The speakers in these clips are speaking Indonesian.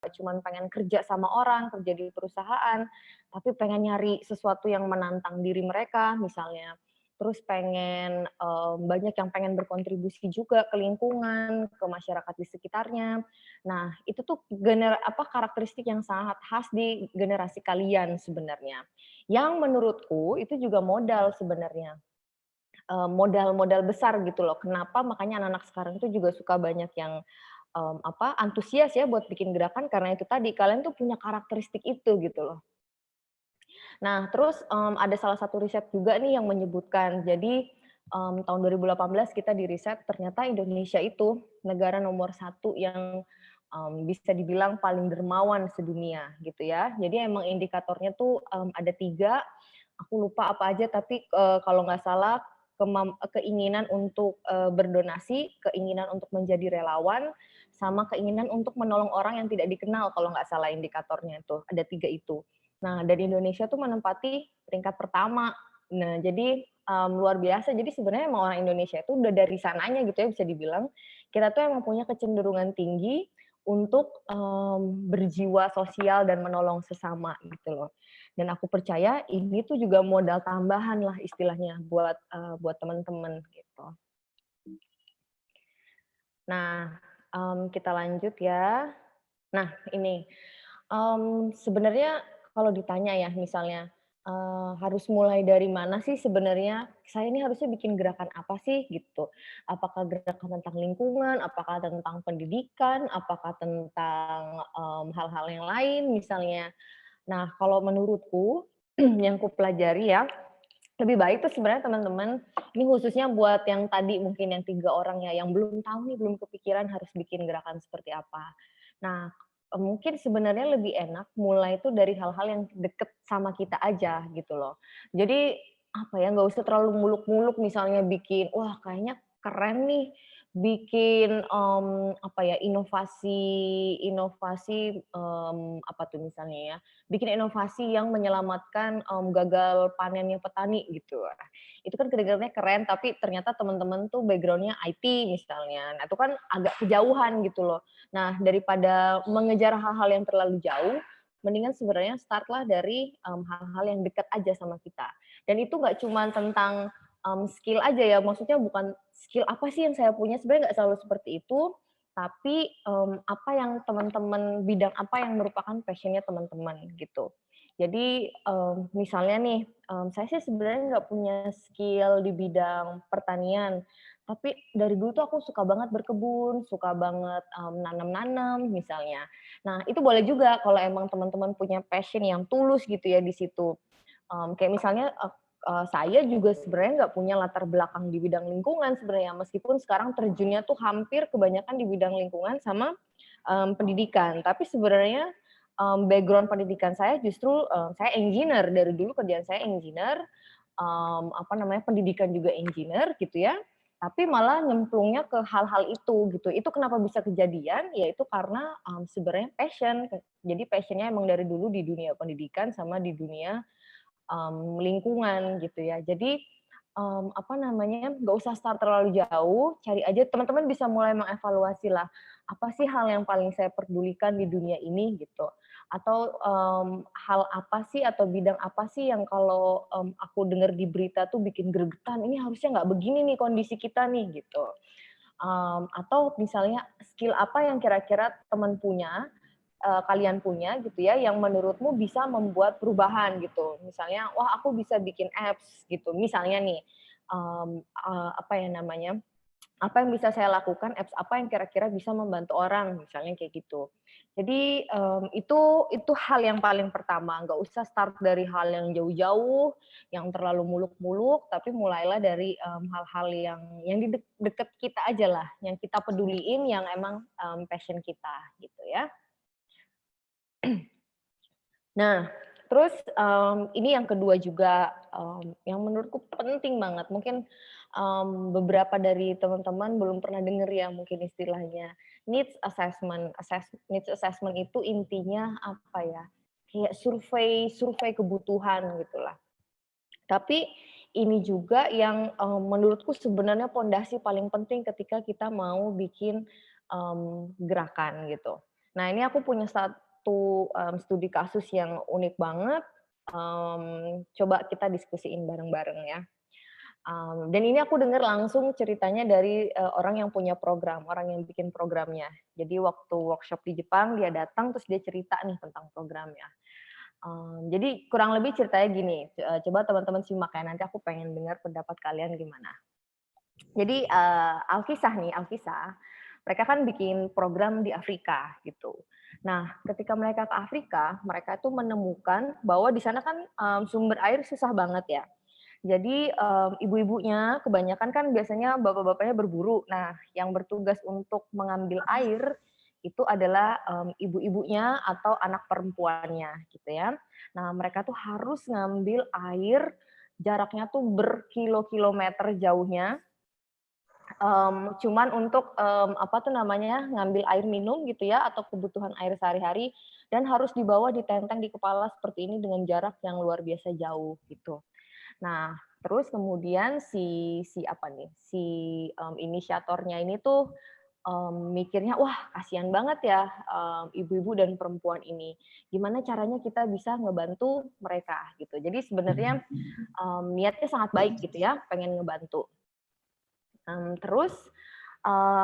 nggak cuman pengen kerja sama orang, kerja di perusahaan, tapi pengen nyari sesuatu yang menantang diri mereka misalnya. Terus pengen, banyak yang pengen berkontribusi juga ke lingkungan, ke masyarakat di sekitarnya. Nah, itu tuh karakteristik yang sangat khas di generasi kalian sebenarnya. Yang menurutku itu juga modal sebenarnya, modal-modal besar gitu loh. Kenapa makanya anak-anak sekarang itu juga suka banyak yang, antusias ya buat bikin gerakan karena itu tadi, kalian tuh punya karakteristik itu gitu loh. Nah, terus, ada salah satu riset juga nih yang menyebutkan, jadi, tahun 2018 kita di-riset ternyata Indonesia itu negara nomor satu yang, bisa dibilang paling dermawan sedunia gitu ya. Jadi emang indikatornya tuh, ada 3, aku lupa apa aja tapi, kalau nggak salah keinginan untuk, berdonasi, keinginan untuk menjadi relawan, sama keinginan untuk menolong orang yang tidak dikenal kalau nggak salah indikatornya itu, ada 3 itu. Nah, dan Indonesia tuh menempati peringkat pertama. Nah, jadi, luar biasa. Jadi sebenarnya emang orang Indonesia itu udah dari sananya gitu ya bisa dibilang, kita tuh emang punya kecenderungan tinggi untuk, berjiwa sosial dan menolong sesama gitu loh. Dan aku percaya ini tuh juga modal tambahan lah istilahnya buat teman-teman gitu. Nah, kita lanjut ya. Nah ini, sebenarnya kalau ditanya ya misalnya, harus mulai dari mana sih sebenarnya, saya ini harusnya bikin gerakan apa sih gitu. Apakah gerakan tentang lingkungan, apakah tentang pendidikan, apakah tentang, hal-hal yang lain misalnya. Nah kalau menurutku yang kupelajari ya, lebih baik tuh sebenarnya teman-teman, ini khususnya buat yang tadi mungkin yang 3 orang ya, yang belum tahu nih, belum kepikiran harus bikin gerakan seperti apa. Nah, mungkin sebenarnya lebih enak mulai itu dari hal-hal yang deket sama kita aja gitu loh. Jadi, apa ya, nggak usah terlalu muluk-muluk misalnya bikin, wah kayaknya keren nih, bikin, inovasi inovasi, apa tuh misalnya ya, bikin inovasi yang menyelamatkan, gagal panennya petani gitu. Nah, itu kan kedengarannya keren, tapi ternyata teman-teman tuh background-nya IT misalnya. Nah, itu kan agak kejauhan gitu loh. Nah, daripada mengejar hal-hal yang terlalu jauh, mendingan sebenarnya start-lah dari, hal-hal yang dekat aja sama kita. Dan itu nggak cuma tentang, skill aja ya, maksudnya bukan skill apa sih yang saya punya, sebenarnya nggak selalu seperti itu, tapi, apa yang teman-teman bidang apa yang merupakan passion-nya teman-teman, gitu. Jadi, misalnya nih, saya sih sebenarnya nggak punya skill di bidang pertanian, tapi dari dulu tuh aku suka banget berkebun, suka banget, nanam-nanam misalnya. Nah, itu boleh juga kalau emang teman-teman punya passion yang tulus gitu ya di situ. Kayak misalnya, saya juga sebenarnya nggak punya latar belakang di bidang lingkungan sebenarnya, meskipun sekarang terjunnya tuh hampir kebanyakan di bidang lingkungan sama, pendidikan. Tapi sebenarnya, background pendidikan saya justru, saya engineer, dari dulu kerjaan saya engineer, pendidikan juga engineer gitu ya, tapi malah nyemplungnya ke hal-hal itu gitu. Itu kenapa bisa kejadian, ya itu karena, sebenarnya passion. Jadi passion-nya emang dari dulu di dunia pendidikan sama di dunia lingkungan gitu ya. Jadi, nggak usah start terlalu jauh, cari aja teman-teman bisa mulai mengevaluasi lah, apa sih hal yang paling saya pedulikan di dunia ini gitu. Atau, hal apa sih atau bidang apa sih yang kalau, aku dengar di berita tuh bikin gregetan, ini harusnya nggak begini nih kondisi kita nih gitu. Atau misalnya skill apa yang kira-kira teman punya, kalian punya gitu ya, yang menurutmu bisa membuat perubahan gitu. Misalnya, wah aku bisa bikin apps gitu, misalnya nih, mmm, apa ya namanya, apa yang bisa saya lakukan, apps apa yang kira-kira bisa membantu orang, misalnya kayak gitu. Jadi, itu hal yang paling pertama, nggak usah start dari hal yang jauh-jauh, yang terlalu muluk-muluk, tapi mulailah dari, hal-hal yang di deket kita aja lah, yang kita peduliin, yang emang, passion kita, gitu ya. Nah, terus, ini yang kedua juga, yang menurutku penting banget, mungkin, beberapa dari teman-teman belum pernah denger ya mungkin istilahnya, needs assessment. Needs assessment itu intinya apa ya, kayak survei survei kebutuhan gitulah. Tapi ini juga yang, menurutku sebenarnya pondasi paling penting ketika kita mau bikin, gerakan gitu. Nah, ini aku punya satu, studi kasus yang unik banget, coba kita diskusiin bareng-bareng ya. Dan ini aku dengar langsung ceritanya dari, orang yang punya program, orang yang bikin programnya. Jadi waktu workshop di Jepang, dia datang terus dia cerita nih tentang programnya. Jadi kurang lebih ceritanya gini, coba teman-teman simak ya, nanti aku pengen dengar pendapat kalian gimana. Jadi, Alkisah nih, Alkisah, mereka kan bikin program di Afrika gitu. Nah, ketika mereka ke Afrika, mereka tuh menemukan bahwa di sana kan, sumber air susah banget ya. Jadi, ibu-ibunya kebanyakan kan biasanya bapak-bapaknya berburu. Nah, yang bertugas untuk mengambil air itu adalah, ibu-ibunya atau anak perempuannya gitu ya. Nah, mereka tuh harus ngambil air jaraknya tuh berkilo-kilometer jauhnya, cuman untuk, apa tuh namanya, ngambil air minum gitu ya atau kebutuhan air sehari-hari dan harus dibawa ditenteng di kepala seperti ini dengan jarak yang luar biasa jauh gitu. Nah, terus kemudian si apa nih, si, inisiatornya ini tuh, mikirnya, "Wah, kasihan banget ya, ibu-ibu dan perempuan ini. Gimana caranya kita bisa ngebantu mereka?" Gitu. Jadi sebenarnya, niatnya sangat baik gitu ya, pengen ngebantu. Terus,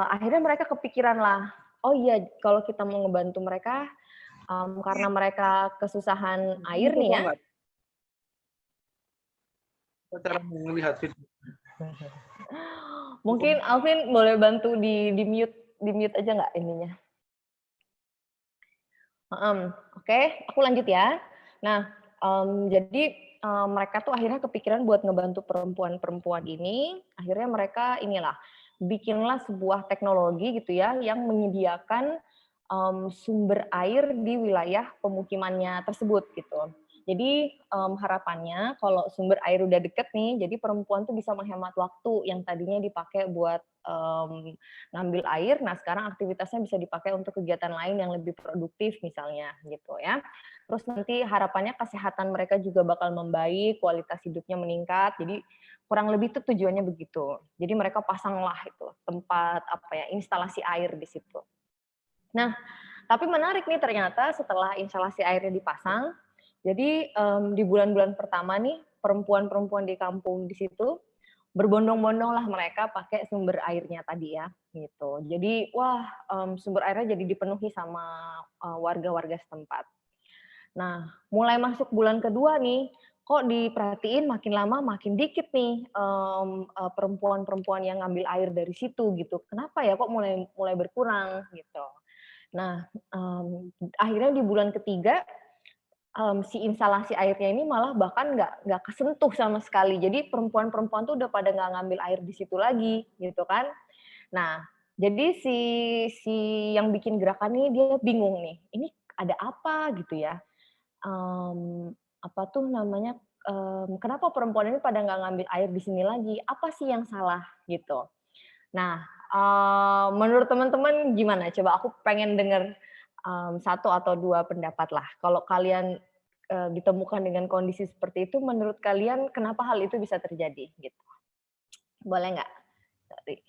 akhirnya mereka kepikiran lah, "Oh iya, kalau kita mau ngebantu mereka, karena mereka kesusahan Ini air kok nih ya." nggak cara melihat video? Mungkin Alvin boleh bantu di-mute aja nggak ininya? Oke, aku lanjut ya. Nah, jadi, mereka tuh akhirnya kepikiran buat ngebantu perempuan-perempuan ini, akhirnya mereka inilah, bikinlah sebuah teknologi gitu ya, yang menyediakan, sumber air di wilayah pemukimannya tersebut gitu. Jadi, harapannya kalau sumber air udah deket nih, jadi perempuan tuh bisa menghemat waktu yang tadinya dipakai buat, ngambil air, nah sekarang aktivitasnya bisa dipakai untuk kegiatan lain yang lebih produktif misalnya gitu ya. Terus nanti harapannya kesehatan mereka juga bakal membaik, kualitas hidupnya meningkat. Jadi kurang lebih itu tujuannya begitu. Jadi mereka pasanglah itu tempat apa ya, instalasi air di situ. Nah, tapi menarik nih ternyata setelah instalasi airnya dipasang, jadi di bulan-bulan pertama nih perempuan-perempuan di kampung di situ berbondong-bondong lah mereka pakai sumber airnya tadi ya, gitu. Jadi, wah, sumber airnya jadi dipenuhi sama, warga-warga setempat. Nah, mulai masuk bulan kedua nih, kok diperhatiin makin lama makin dikit nih, perempuan-perempuan yang ngambil air dari situ gitu. Kenapa ya kok mulai mulai berkurang gitu. Nah, akhirnya di bulan ketiga si instalasi airnya ini malah bahkan nggak kesentuh sama sekali. Jadi perempuan-perempuan tuh udah pada nggak ngambil air di situ lagi, gitu kan. Nah, jadi si si yang bikin gerakan ini dia bingung nih, ini ada apa gitu ya, apa tuh namanya, kenapa perempuan ini pada nggak ngambil air di sini lagi, apa sih yang salah gitu. Nah, menurut teman-teman gimana? Coba aku pengen dengar, 1 atau 2 pendapat lah. Kalau kalian, ditemukan dengan kondisi seperti itu, menurut kalian kenapa hal itu bisa terjadi? Gitu. Boleh nggak? Dari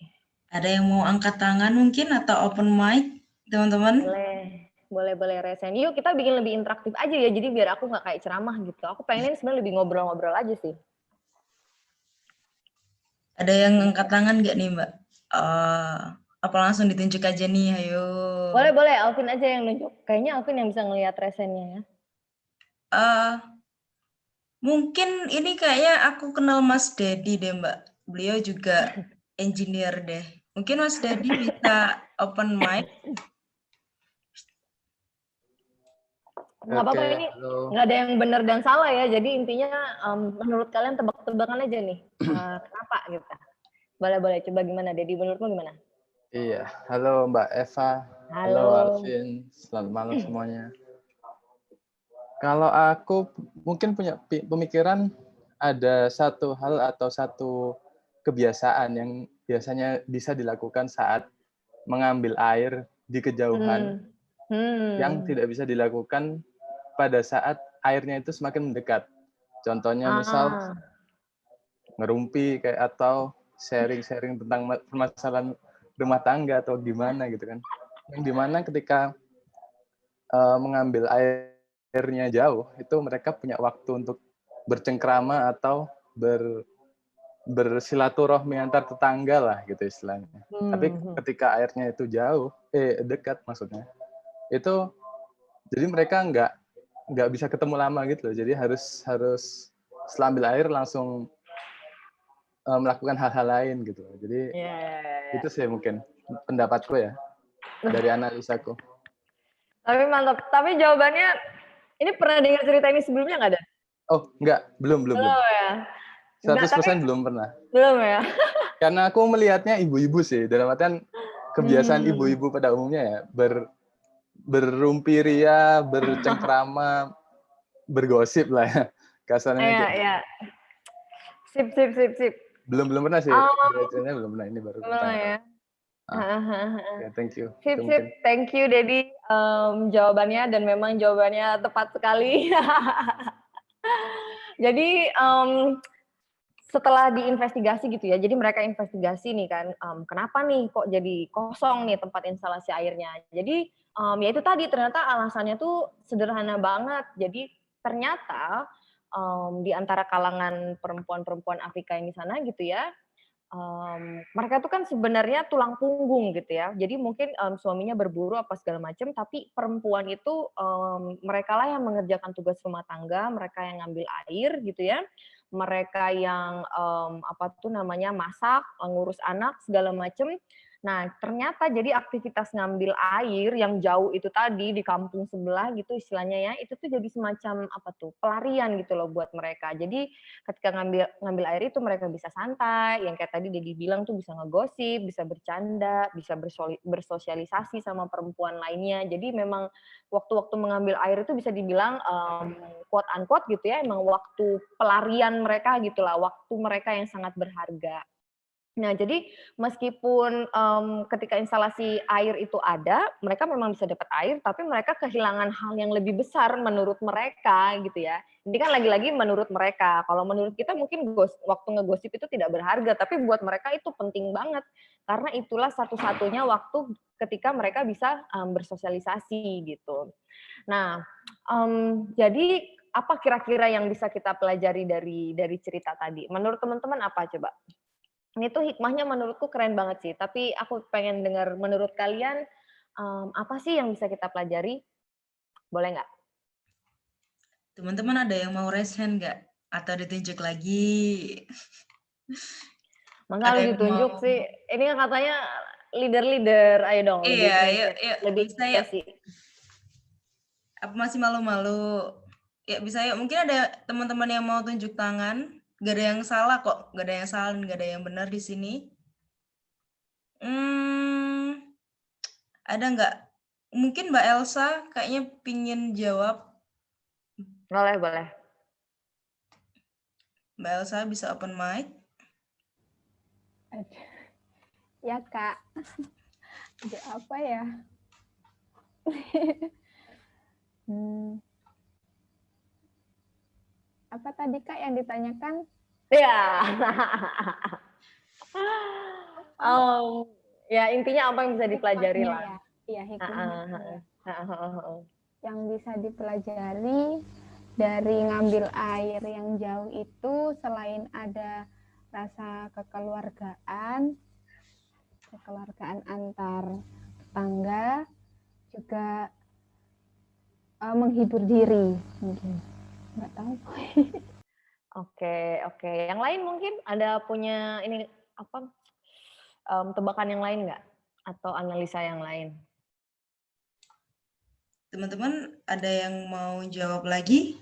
Ada yang mau angkat tangan mungkin atau open mic, teman-teman? boleh boleh resen. Yuk kita bikin lebih interaktif aja ya, jadi biar aku nggak kayak ceramah gitu. Aku pengennya sebenarnya lebih ngobrol-ngobrol aja sih. Ada yang angkat tangan nggak nih, Mbak? Apa langsung ditunjuk aja nih? Ayo. Boleh Alvin aja yang nunjuk. Kayaknya Alvin yang bisa ngelihat resennya ya. Eh, Mungkin ini kayaknya aku kenal Mas Dedi deh, Mbak. Beliau juga engineer deh. Mungkin Mas Dedi bisa open mic. Nggak apa-apa, Oke, ini halo. nggak ada yang benar dan salah ya. Jadi intinya, menurut kalian tebak-tebakan aja nih, kenapa gitu. Boleh coba gimana Dedi, menurutmu gimana? Iya, halo Mbak Eva, halo Halo. Alvin, selamat malam semuanya. Kalau aku mungkin punya pemikiran ada satu hal atau satu kebiasaan yang biasanya bisa dilakukan saat mengambil air di kejauhan Hmm. yang tidak bisa dilakukan pada saat airnya itu semakin mendekat. Contohnya misal Ah. ngerumpi kayak atau sharing-sharing tentang permasalahan rumah tangga atau gimana gitu kan. Yang dimana ketika mengambil airnya jauh, itu mereka punya waktu untuk bercengkrama atau bersilaturahmi antar tetangga lah gitu istilahnya. Tapi ketika airnya itu jauh, dekat maksudnya, itu jadi mereka nggak bisa ketemu lama gitu loh. Jadi harus setelah ambil air langsung melakukan hal-hal lain gitu. Jadi itu sih mungkin pendapatku ya dari analisaku. Tapi mantap. Tapi jawabannya, ini pernah dengar cerita ini sebelumnya nggak ada? Oh, enggak, belum. Belum ya? Enggak, 100% belum pernah. belum ya? Karena aku melihatnya ibu-ibu sih, dalam artian kebiasaan ibu-ibu pada umumnya ya, berrumpi ria, bercengkrama, bergosip lah ya. Kasarnya Iya, kayak iya. Sip. belum pernah sih. Ceritanya belum pernah, ini baru Belum pertama. ya? Ya, thank you. Sip. Mungkin. Thank you, Dedi. Jawabannya, dan memang jawabannya tepat sekali. Jadi, setelah diinvestigasi gitu ya, jadi mereka investigasi nih kan, kenapa nih kok jadi kosong nih tempat instalasi airnya. Jadi, ya itu tadi, ternyata alasannya tuh sederhana banget. Jadi ternyata, di antara kalangan perempuan-perempuan Afrika yang di sana gitu ya, mereka tuh kan sebenarnya tulang punggung gitu ya. Jadi mungkin, suaminya berburu apa segala macam, tapi perempuan itu, merekalah yang mengerjakan tugas rumah tangga, mereka yang ngambil air gitu ya, mereka yang, apa tuh namanya, masak, ngurus anak segala macam. Nah, ternyata jadi aktivitas ngambil air yang jauh itu tadi di kampung sebelah gitu istilahnya ya, itu tuh jadi semacam apa tuh, pelarian gitu loh buat mereka. Jadi ketika ngambil ngambil air itu mereka bisa santai, yang kayak tadi Dedi bilang tuh bisa ngegosip, bisa bercanda, bisa bersosialisasi sama perempuan lainnya. Jadi memang waktu-waktu mengambil air itu bisa dibilang, quote unquote gitu ya, emang waktu pelarian mereka gitulah, waktu mereka yang sangat berharga. Nah, jadi meskipun, ketika instalasi air itu ada, mereka memang bisa dapat air, tapi mereka kehilangan hal yang lebih besar menurut mereka gitu ya. Ini kan lagi-lagi menurut mereka, kalau menurut kita mungkin waktu ngegosip itu tidak berharga, tapi buat mereka itu penting banget. Karena itulah satu-satunya waktu ketika mereka bisa, bersosialisasi gitu. Nah, jadi apa kira-kira yang bisa kita pelajari dari cerita tadi? Menurut teman-teman apa coba? Ini tuh hikmahnya menurutku keren banget sih, tapi aku pengen dengar menurut kalian, apa sih yang bisa kita pelajari? Boleh nggak? Teman-teman ada yang mau raise hand nggak? Atau ditunjuk lagi? Mangga Ada lu yang ditunjuk mau? sih, ini kan katanya leader-leader, ayo dong lebih Iya, yuk, lebih bisa yuk. ekspresi. Apa masih malu-malu? Ya bisa yuk. Mungkin ada teman-teman yang mau tunjuk tangan. Gak ada yang salah kok. Gak ada yang salah dan gak ada yang benar di sini. Ada nggak? Mungkin Mbak Elsa kayaknya pingin jawab. Boleh. Mbak Elsa bisa open mic. Ya Kak, ada apa ya? Apa tadi Kak yang ditanyakan? Ya. Ya intinya apa yang bisa dipelajari lah. Iya, hikmahnya. Yang bisa dipelajari dari ngambil air yang jauh itu, selain ada rasa kekeluargaan antar tetangga, juga menghibur diri mungkin. Nggak tahu. Oke. Yang lain mungkin ada punya ini apa, tebakan yang lain nggak? Atau analisa yang lain? Teman-teman ada yang mau jawab lagi?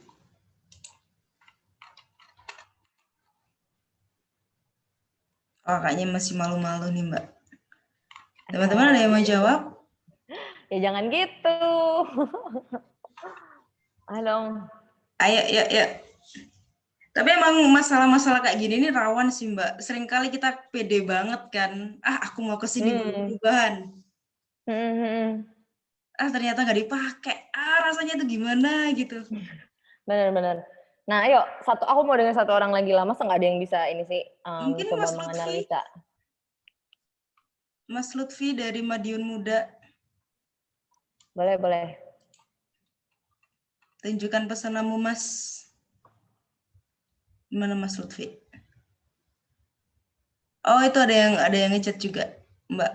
Oh, kayaknya masih malu-malu nih Mbak. Teman-teman ada yang mau jawab? Ya jangan gitu. Ayo. Ayo. Tapi emang masalah-masalah kayak gini ini rawan sih Mbak. Seringkali kita pede banget kan. Aku mau kesini perubahan. Ternyata nggak dipakai. Rasanya tuh gimana gitu. Benar. Nah, ayo aku mau dengar satu orang lagi lah. Masa nggak ada yang bisa ini sih Mungkin coba Mas menganalisa. Mas Lutfi dari Madiun Muda. Boleh. tunjukkan pesanmu Mas. Gimana Mas Lutfi? Oh, itu ada yang ngechat juga, Mbak.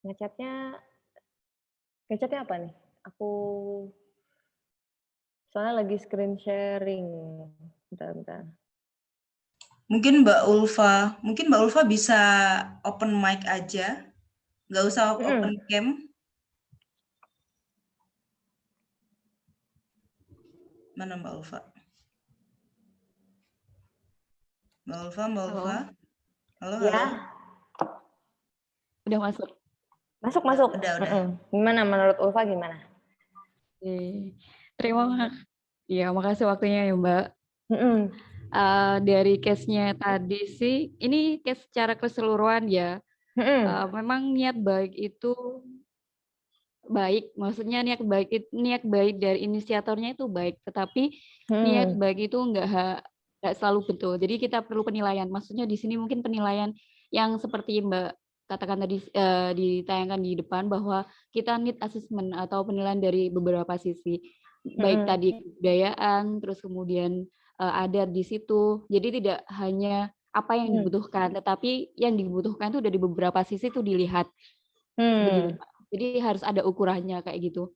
Ngechatnya apa nih? Aku soalnya lagi screen sharing. Bentar. Mungkin Mbak Ulfa bisa open mic aja, nggak usah open cam. Mana Mbak Ulfa? Mbak Ulfa. Halo. Udah masuk. Masuk. Udah. Gimana menurut Ulfa gimana? Makasih waktunya ya Mbak. Dari case-nya tadi sih, ini case secara keseluruhan ya. Memang niat baik itu baik, maksudnya niat baik dari inisiatornya itu baik, tetapi niat baik itu nggak selalu betul. Jadi kita perlu penilaian. Maksudnya di sini mungkin penilaian yang seperti Mbak katakan tadi ditayangkan di depan, bahwa kita need assessment atau penilaian dari beberapa sisi, baik tadi kebudayaan, terus kemudian ada di situ. Jadi tidak hanya apa yang dibutuhkan, tetapi yang dibutuhkan itu dari beberapa sisi itu dilihat. Begitu, Pak. Jadi harus ada ukurannya kayak gitu.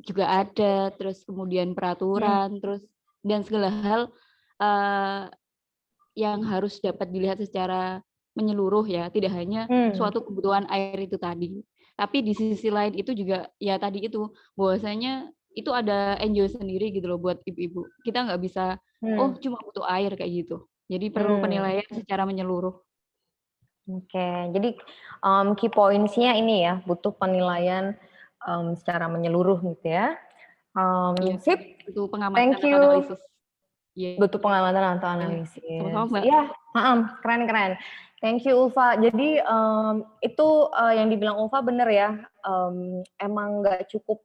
Juga ada, terus kemudian peraturan, terus dan segala hal yang harus dapat dilihat secara menyeluruh ya, tidak hanya suatu kebutuhan air itu tadi. Tapi di sisi lain itu juga ya tadi itu, bahwasanya itu ada NGO sendiri gitu loh buat ibu-ibu. Kita nggak bisa, oh cuma butuh air kayak gitu. Jadi perlu penilaian secara menyeluruh. Oke, jadi key points-nya ini ya, butuh penilaian secara menyeluruh gitu ya. Sip, itu pengamatan thank you. atau analisis. Butuh pengamatan atau analisis. Sama-sama Mbak. Iya, keren. Thank you Ulfa. Jadi itu yang dibilang Ulfa bener ya. Emang nggak cukup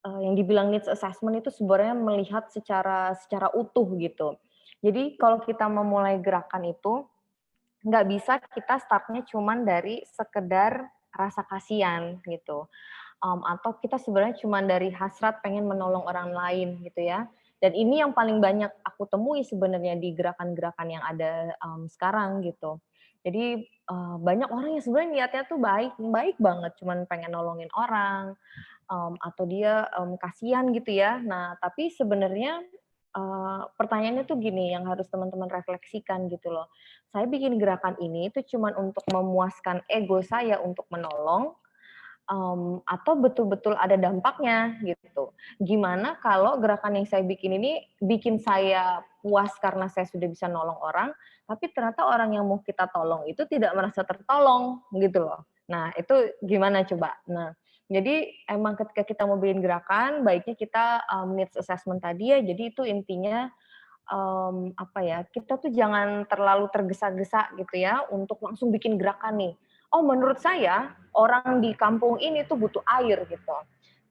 yang dibilang needs assessment itu sebenarnya melihat secara utuh gitu. Jadi kalau kita memulai gerakan itu nggak bisa kita startnya cuman dari sekedar rasa kasihan gitu. Atau kita sebenarnya cuma dari hasrat pengen menolong orang lain gitu ya. Dan ini yang paling banyak aku temui sebenarnya di gerakan-gerakan yang ada sekarang gitu. Jadi banyak orang yang sebenarnya niatnya tuh baik banget, cuman pengen nolongin orang, atau dia kasihan gitu ya. Nah, tapi sebenarnya pertanyaannya tuh gini, yang harus teman-teman refleksikan gitu loh. Saya bikin gerakan ini itu cuman untuk memuaskan ego saya untuk menolong, atau betul-betul ada dampaknya gitu. Gimana kalau gerakan yang saya bikin ini bikin saya puas karena saya sudah bisa nolong orang, tapi ternyata orang yang mau kita tolong itu tidak merasa tertolong gitu loh. Nah, itu gimana coba? Nah, jadi emang ketika kita mau bikin gerakan, baiknya kita needs assessment tadi ya. Jadi itu intinya kita tuh jangan terlalu tergesa-gesa gitu ya untuk langsung bikin gerakan nih. Oh, menurut saya orang di kampung ini tuh butuh air gitu.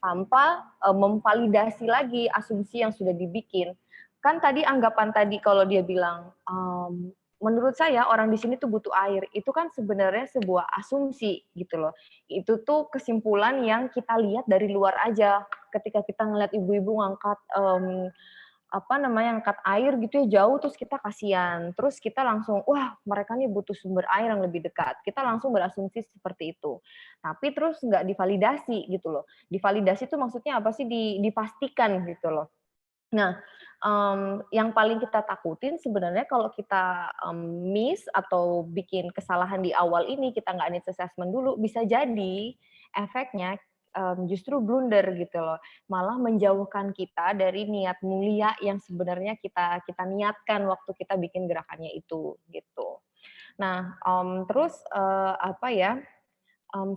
Tanpa memvalidasi lagi asumsi yang sudah dibikin. Kan tadi anggapan tadi kalau dia bilang menurut saya orang di sini tuh butuh air. Itu kan sebenarnya sebuah asumsi gitu loh. Itu tuh kesimpulan yang kita lihat dari luar aja. Ketika kita ngeliat ibu-ibu ngangkat angkat air gitu ya jauh, terus kita kasihan. Terus kita langsung, wah mereka nih butuh sumber air yang lebih dekat. Kita langsung berasumsi seperti itu. Tapi terus nggak divalidasi gitu loh. Divalidasi itu maksudnya apa sih? Dipastikan gitu loh. Nah, yang paling kita takutin sebenarnya kalau kita miss atau bikin kesalahan di awal ini, kita nggak needs assessment dulu, bisa jadi efeknya justru blunder gitu loh, malah menjauhkan kita dari niat mulia yang sebenarnya kita niatkan waktu kita bikin gerakannya itu gitu. Nah, terus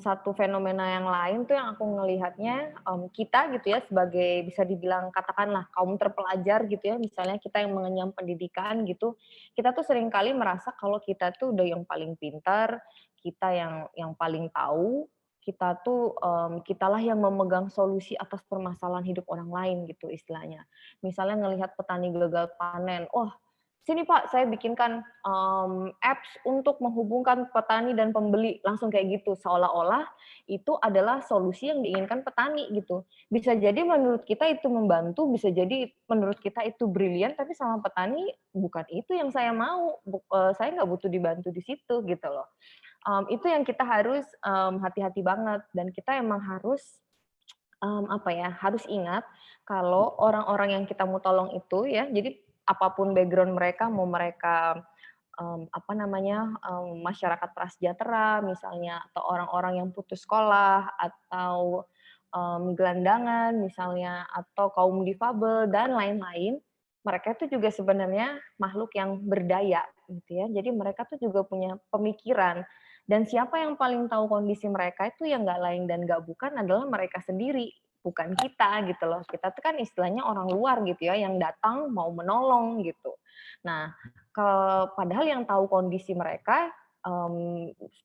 satu fenomena yang lain tuh yang aku ngelihatnya kita gitu ya sebagai bisa dibilang katakanlah kaum terpelajar gitu ya, misalnya kita yang mengenyam pendidikan gitu, kita tuh seringkali merasa kalau kita tuh udah yang paling pintar, kita yang paling tahu, kita tuh kitalah yang memegang solusi atas permasalahan hidup orang lain gitu istilahnya. Misalnya ngelihat petani gagal panen, sini Pak, saya bikinkan apps untuk menghubungkan petani dan pembeli, langsung kayak gitu. Seolah-olah itu adalah solusi yang diinginkan petani gitu. Bisa jadi menurut kita itu membantu, bisa jadi menurut kita itu brilian, tapi sama petani bukan itu yang saya mau. Saya nggak butuh dibantu di situ gitu loh. Itu yang kita harus hati-hati banget, dan kita emang harus harus ingat kalau orang-orang yang kita mau tolong itu ya, jadi apapun background mereka, mau mereka masyarakat prasejahtera misalnya, atau orang-orang yang putus sekolah, atau gelandangan misalnya, atau kaum difabel dan lain-lain, mereka itu juga sebenarnya makhluk yang berdaya gitu ya. Jadi mereka tuh juga punya pemikiran, dan siapa yang paling tahu kondisi mereka itu yang nggak lain dan nggak bukan adalah mereka sendiri, bukan kita gitu loh. Kita tuh kan istilahnya orang luar gitu ya, yang datang mau menolong gitu. Nah, padahal yang tahu kondisi mereka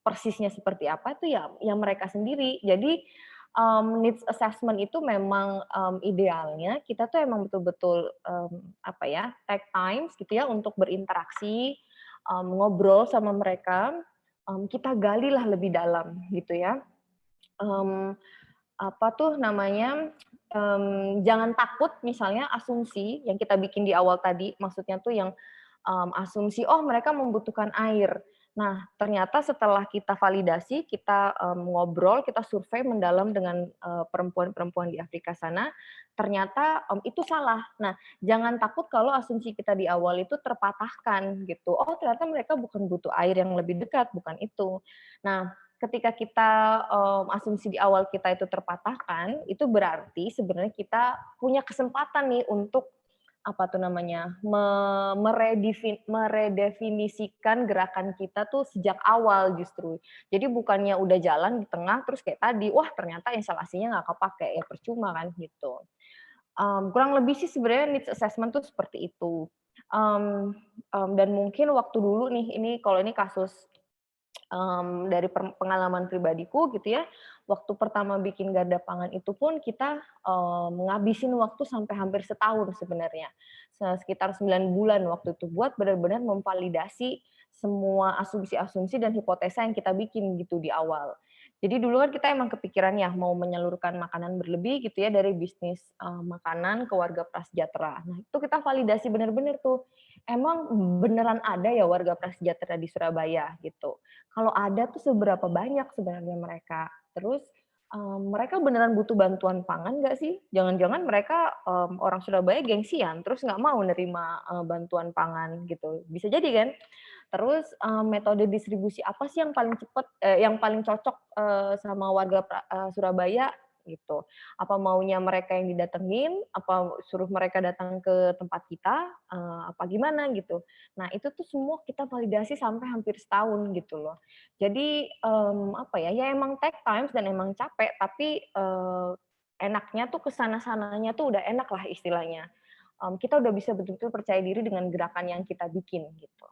persisnya seperti apa itu ya mereka sendiri. Jadi needs assessment itu memang idealnya kita tuh emang betul-betul take times gitu ya untuk berinteraksi, ngobrol sama mereka, kita galilah lebih dalam gitu ya. Jangan takut misalnya asumsi yang kita bikin di awal tadi, maksudnya tuh yang asumsi, oh mereka membutuhkan air. Nah, ternyata setelah kita validasi, kita ngobrol, kita survei mendalam dengan perempuan-perempuan di Afrika sana, ternyata itu salah. Nah, jangan takut kalau asumsi kita di awal itu terpatahkan gitu. Oh, ternyata mereka bukan butuh air yang lebih dekat, bukan itu. Nah, ketika kita asumsi di awal kita itu terpatahkan, itu berarti sebenarnya kita punya kesempatan nih untuk meredefinisikan gerakan kita tuh sejak awal justru. Jadi bukannya udah jalan di tengah terus kayak tadi, wah ternyata instalasinya nggak kepake, ya percuma kan gitu. Kurang lebih sih sebenarnya needs assessment tuh seperti itu. Dan mungkin waktu dulu nih, kalau ini kasus dari pengalaman pribadiku gitu ya, waktu pertama bikin garda pangan itu pun kita ngabisin waktu sampai hampir setahun sebenarnya. Sekitar 9 bulan waktu itu buat benar-benar memvalidasi semua asumsi-asumsi dan hipotesa yang kita bikin gitu di awal. Jadi dulu kan kita emang kepikiran ya mau menyalurkan makanan berlebih gitu ya dari bisnis makanan ke warga prasejahtera. Nah, itu kita validasi benar-benar tuh. Emang beneran ada ya warga prasejahtera di Surabaya gitu. Kalau ada tuh seberapa banyak sebenarnya mereka. Terus mereka beneran butuh bantuan pangan nggak sih? Jangan-jangan mereka orang Surabaya gengsian, terus nggak mau nerima bantuan pangan gitu. Bisa jadi kan? Terus metode distribusi apa sih yang paling cepat, yang paling cocok sama warga Surabaya gitu. Apa maunya mereka yang didatengin, apa suruh mereka datang ke tempat kita, apa gimana gitu. Nah itu tuh semua kita validasi sampai hampir setahun gitu loh. Jadi ya emang take times dan emang capek, tapi enaknya tuh kesana-sananya tuh udah enak lah istilahnya. Kita udah bisa betul-betul percaya diri dengan gerakan yang kita bikin gitu.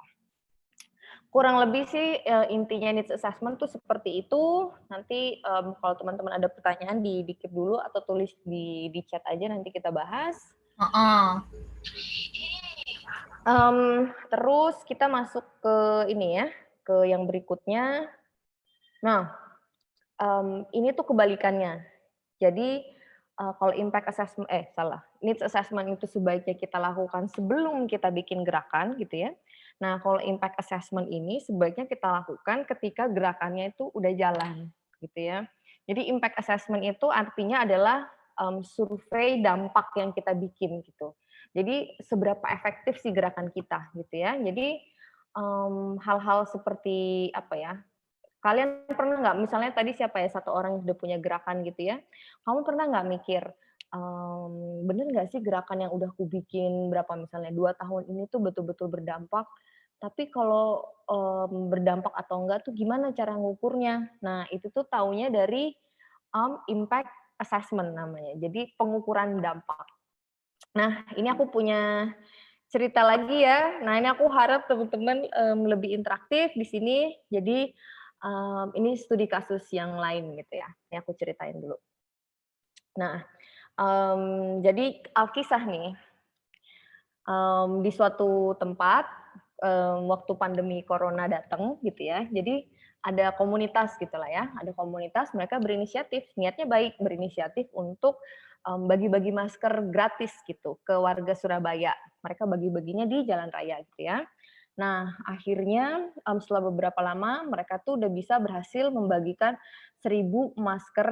Kurang lebih sih intinya needs assessment tuh seperti itu. Nanti kalau teman-teman ada pertanyaan dikeep dulu atau tulis di chat aja, nanti kita bahas. Terus kita masuk ke ini ya, ke yang berikutnya. Nah, ini tuh kebalikannya. Jadi kalau impact assessment, needs assessment itu sebaiknya kita lakukan sebelum kita bikin gerakan gitu ya. Nah, kalau impact assessment ini sebaiknya kita lakukan ketika gerakannya itu udah jalan gitu ya. Jadi impact assessment itu artinya adalah survei dampak yang kita bikin gitu. Jadi seberapa efektif sih gerakan kita gitu ya. Jadi hal-hal seperti kalian pernah nggak, misalnya tadi siapa ya, satu orang yang sudah punya gerakan gitu ya, kamu pernah nggak mikir, bener nggak sih gerakan yang udah aku bikin berapa misalnya 2 tahun ini tuh betul-betul berdampak, tapi kalau berdampak atau enggak tuh gimana cara ngukurnya? Nah itu tuh taunya dari impact assessment namanya, jadi pengukuran dampak. Nah ini aku punya cerita lagi ya. Nah, ini aku harap teman-teman lebih interaktif di sini. Jadi ini studi kasus yang lain gitu ya. Ini aku ceritain dulu. Nah, jadi alkisah nih. di suatu tempat waktu pandemi corona datang gitu ya. Jadi ada komunitas gitulah ya, ada komunitas mereka berinisiatif, niatnya baik, berinisiatif untuk bagi-bagi masker gratis gitu ke warga Surabaya. Mereka bagi-baginya di jalan raya gitu ya. Nah, akhirnya setelah beberapa lama mereka tuh udah bisa berhasil membagikan 1.000 masker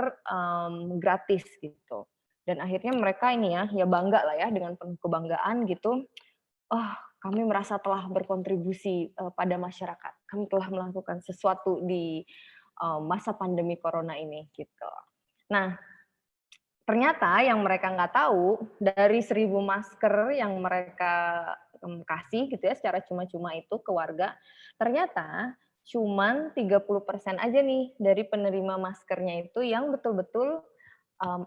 gratis gitu. Dan akhirnya mereka ini ya bangga lah ya dengan penuh kebanggaan gitu. Oh, kami merasa telah berkontribusi pada masyarakat. Kami telah melakukan sesuatu di masa pandemi corona ini gitu. Nah, ternyata yang mereka nggak tahu dari 1.000 masker yang mereka kasih gitu ya secara cuma-cuma itu ke warga, ternyata cuman 30% aja nih dari penerima maskernya itu yang betul-betul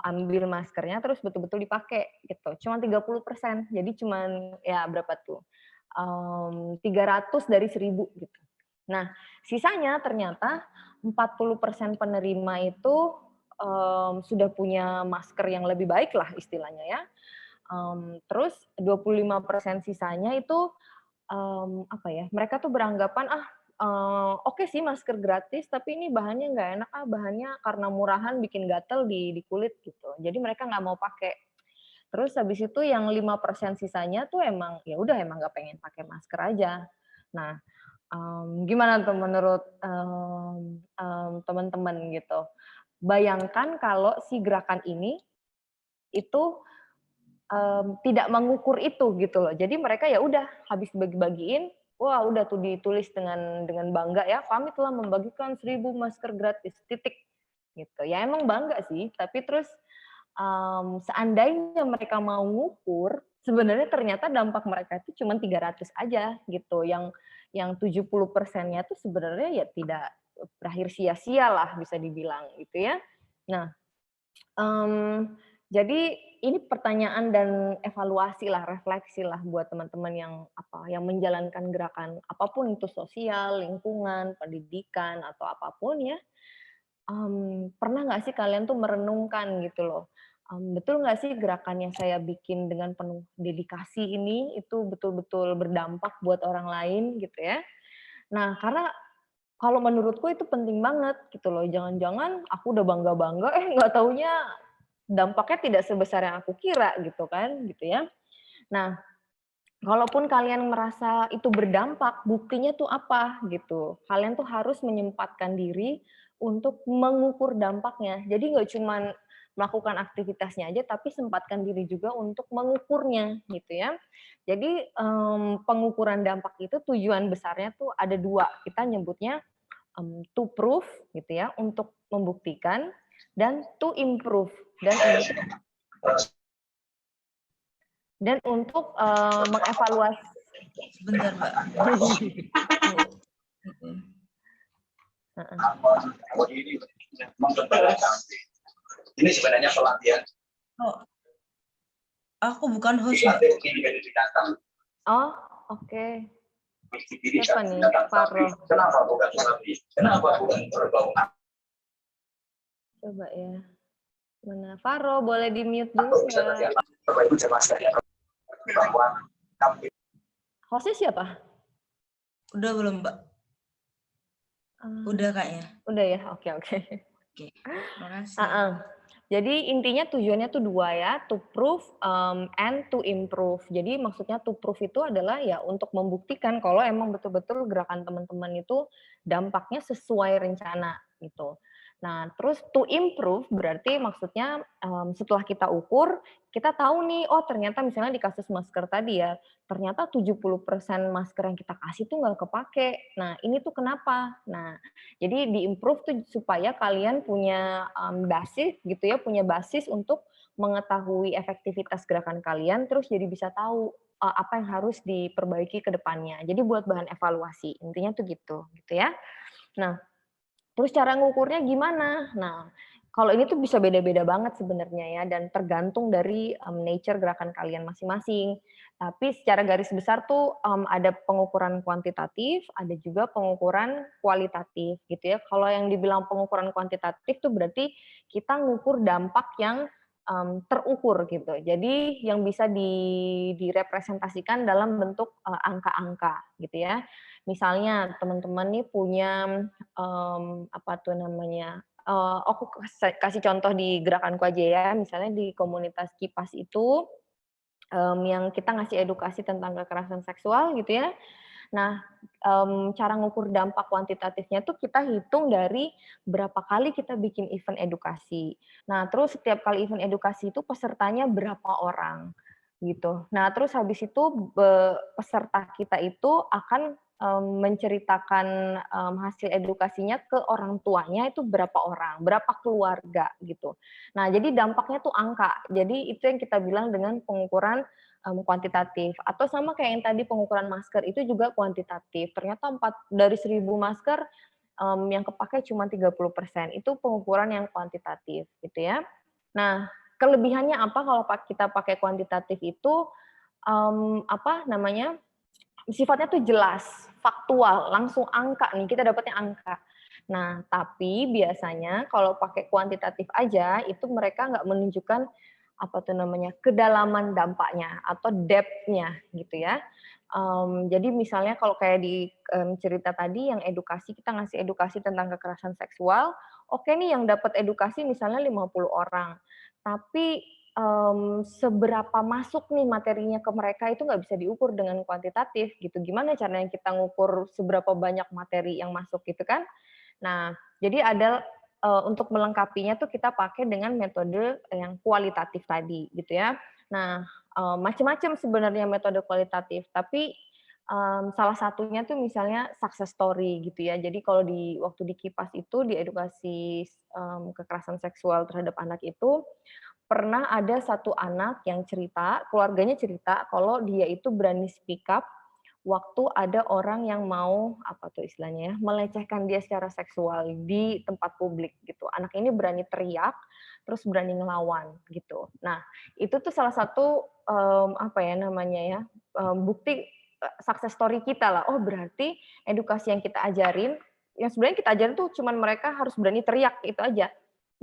ambil maskernya terus betul-betul dipakai gitu. Cuman 30%. Jadi cuman ya berapa tuh? 300 dari 1.000 gitu. Nah, sisanya ternyata 40% penerima itu sudah punya masker yang lebih baik lah istilahnya ya. Terus 25% sisanya itu apa ya? Mereka tuh beranggapan oke sih masker gratis, tapi ini bahannya nggak enak bahannya karena murahan bikin gatel di kulit gitu. Jadi mereka nggak mau pakai. Terus habis itu yang 5% sisanya tuh emang ya udah emang nggak pengen pakai masker aja. Nah, gimana tuh menurut teman-teman gitu? Bayangkan kalau si gerakan ini itu tidak mengukur itu gitu loh. Jadi mereka ya udah habis bagi-bagiin, wah udah tuh ditulis dengan bangga ya, kami telah membagikan 1.000 masker gratis, titik. Gitu. Ya emang bangga sih, tapi terus seandainya mereka mau ngukur, sebenarnya ternyata dampak mereka itu cuma 300 aja gitu. Yang 70%-nya tuh sebenarnya ya tidak berakhir sia-sia lah bisa dibilang gitu ya. Nah, jadi ini pertanyaan dan evaluasi lah, refleksi lah buat teman-teman yang menjalankan gerakan apapun itu sosial, lingkungan, pendidikan atau apapun ya. Pernah nggak sih kalian tuh merenungkan gitu loh, betul nggak sih gerakan yang saya bikin dengan penuh dedikasi ini itu betul-betul berdampak buat orang lain gitu ya. Nah, karena kalau menurutku itu penting banget gitu loh, jangan-jangan aku udah bangga-bangga, nggak taunya dampaknya tidak sebesar yang aku kira gitu kan, gitu ya. Nah, kalaupun kalian merasa itu berdampak, buktinya tuh apa gitu. Kalian tuh harus menyempatkan diri untuk mengukur dampaknya. Jadi nggak cuma melakukan aktivitasnya aja, tapi sempatkan diri juga untuk mengukurnya gitu ya. Jadi pengukuran dampak itu tujuan besarnya tuh ada dua. Kita nyebutnya to prove gitu ya, untuk membuktikan, dan to improve dan untuk mengevaluasi. Sebentar, Mbak. Ini sebenarnya pelatihan. Oh, aku bukan host, Mbak. Oh, oke. Siapa nih? Faro. Kenapa bukan sapi? Kenapa bukan kerbau? Coba ya. Mana Faro? Boleh di mute dulu ya. Bapak Ibu jelaskan ya. Bahwa Hostnya siapa? Udah belum, Mbak? Udah kayaknya. Udah ya, oke. Oke, makasih. Jadi intinya tujuannya tuh dua ya, to prove and to improve. Jadi maksudnya to prove itu adalah ya untuk membuktikan kalau emang betul-betul gerakan teman-teman itu dampaknya sesuai rencana gitu. Nah, terus to improve berarti maksudnya setelah kita ukur, kita tahu nih, oh ternyata misalnya di kasus masker tadi ya, ternyata 70% masker yang kita kasih tuh nggak kepake. Nah, ini tuh kenapa? Nah, jadi di-improve tuh supaya kalian punya basis gitu ya, punya basis untuk mengetahui efektivitas gerakan kalian, terus jadi bisa tahu apa yang harus diperbaiki ke depannya. Jadi buat bahan evaluasi, intinya tuh gitu ya. Nah, terus cara ngukurnya gimana? Nah, kalau ini tuh bisa beda-beda banget sebenarnya ya, dan tergantung dari nature gerakan kalian masing-masing. Tapi secara garis besar tuh ada pengukuran kuantitatif, ada juga pengukuran kualitatif gitu ya. Kalau yang dibilang pengukuran kuantitatif tuh berarti kita ngukur dampak yang terukur gitu. Jadi yang bisa direpresentasikan dalam bentuk angka-angka gitu ya. Misalnya teman-teman nih punya apa tuh namanya? Aku kasih contoh di gerakanku aja ya. Misalnya di komunitas Kipas itu yang kita ngasih edukasi tentang kekerasan seksual gitu ya. Nah, cara ngukur dampak kuantitatifnya tuh kita hitung dari berapa kali kita bikin event edukasi. Nah, terus setiap kali event edukasi itu pesertanya berapa orang, gitu. Nah, terus habis itu peserta kita itu akan menceritakan hasil edukasinya ke orang tuanya itu berapa orang, berapa keluarga, gitu. Nah, jadi dampaknya tuh angka. Jadi itu yang kita bilang dengan pengukuran kuantitatif. Atau sama kayak yang tadi pengukuran masker itu juga kuantitatif. Ternyata 4 dari 1.000 masker yang kepakai cuma 30%. Itu pengukuran yang kuantitatif gitu ya. Nah, kelebihannya apa kalau kita pakai kuantitatif itu apa namanya? Sifatnya tuh jelas, faktual, langsung angka nih, kita dapatnya angka. Nah, tapi biasanya kalau pakai kuantitatif aja, itu mereka nggak menunjukkan apa tuh namanya, kedalaman dampaknya atau depth-nya gitu ya. Jadi misalnya kalau kayak di cerita tadi yang edukasi, kita ngasih edukasi tentang kekerasan seksual, oke nih yang dapat edukasi misalnya 50 orang, tapi seberapa masuk nih materinya ke mereka itu nggak bisa diukur dengan kuantitatif gitu. Gimana caranya kita ngukur seberapa banyak materi yang masuk gitu kan? Nah, jadi ada untuk melengkapinya tuh kita pakai dengan metode yang kualitatif tadi gitu ya. Nah, macam-macam sebenarnya metode kualitatif, tapi salah satunya tuh misalnya success story gitu ya. Jadi kalau waktu di Kipas itu di edukasi kekerasan seksual terhadap anak itu pernah ada satu anak yang cerita, keluarganya cerita kalau dia itu berani speak up waktu ada orang yang mau apa tuh istilahnya ya, melecehkan dia secara seksual di tempat publik gitu. Anak ini berani teriak, terus berani ngelawan gitu. Nah, itu tuh salah satu apa ya namanya ya, bukti success story kita lah. Oh, berarti edukasi yang kita ajarin, yang sebenarnya kita ajarin tuh cuman mereka harus berani teriak itu aja.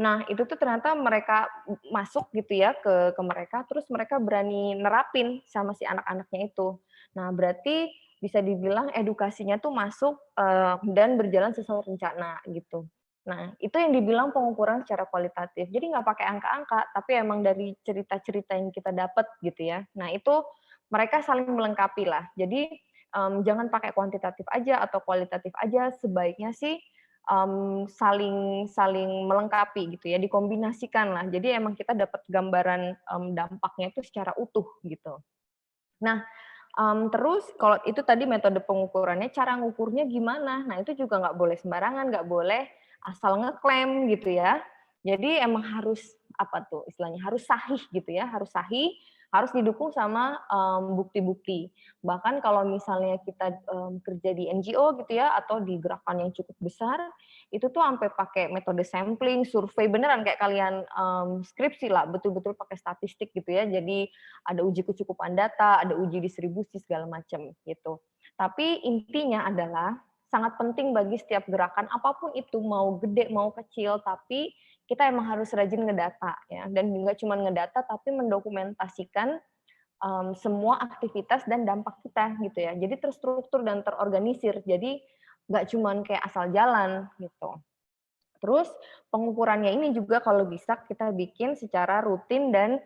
Nah, itu tuh ternyata mereka masuk gitu ya ke mereka, terus mereka berani nerapin sama si anak-anaknya itu. Nah, berarti bisa dibilang edukasinya tuh masuk dan berjalan sesuai rencana gitu. Nah, itu yang dibilang pengukuran secara kualitatif. Jadi nggak pakai angka-angka, tapi emang dari cerita-cerita yang kita dapat gitu ya. Nah, itu mereka saling melengkapi lah. Jadi jangan pakai kuantitatif aja atau kualitatif aja. Sebaiknya sih saling saling melengkapi gitu ya, dikombinasikan lah. Jadi emang kita dapat gambaran dampaknya itu secara utuh gitu. Nah, terus kalau itu tadi metode pengukurannya, cara ngukurnya gimana? Nah, itu juga nggak boleh sembarangan, nggak boleh asal ngeklaim gitu ya. Jadi emang harus apa tuh istilahnya, harus sahih gitu ya, harus sahih, harus didukung sama bukti-bukti. Bahkan kalau misalnya kita kerja di NGO gitu ya, atau di gerakan yang cukup besar, itu tuh sampai pakai metode sampling, survei beneran kayak kalian skripsi lah, betul-betul pakai statistik gitu ya. Jadi ada uji kecukupan data, ada uji distribusi segala macam gitu. Tapi intinya adalah sangat penting bagi setiap gerakan apapun itu, mau gede mau kecil, tapi kita emang harus rajin ngedata ya, dan nggak cuma ngedata tapi mendokumentasikan semua aktivitas dan dampak kita gitu ya. Jadi terstruktur dan terorganisir. Jadi nggak cuma kayak asal jalan gitu. Terus pengukurannya ini juga kalau bisa kita bikin secara rutin dan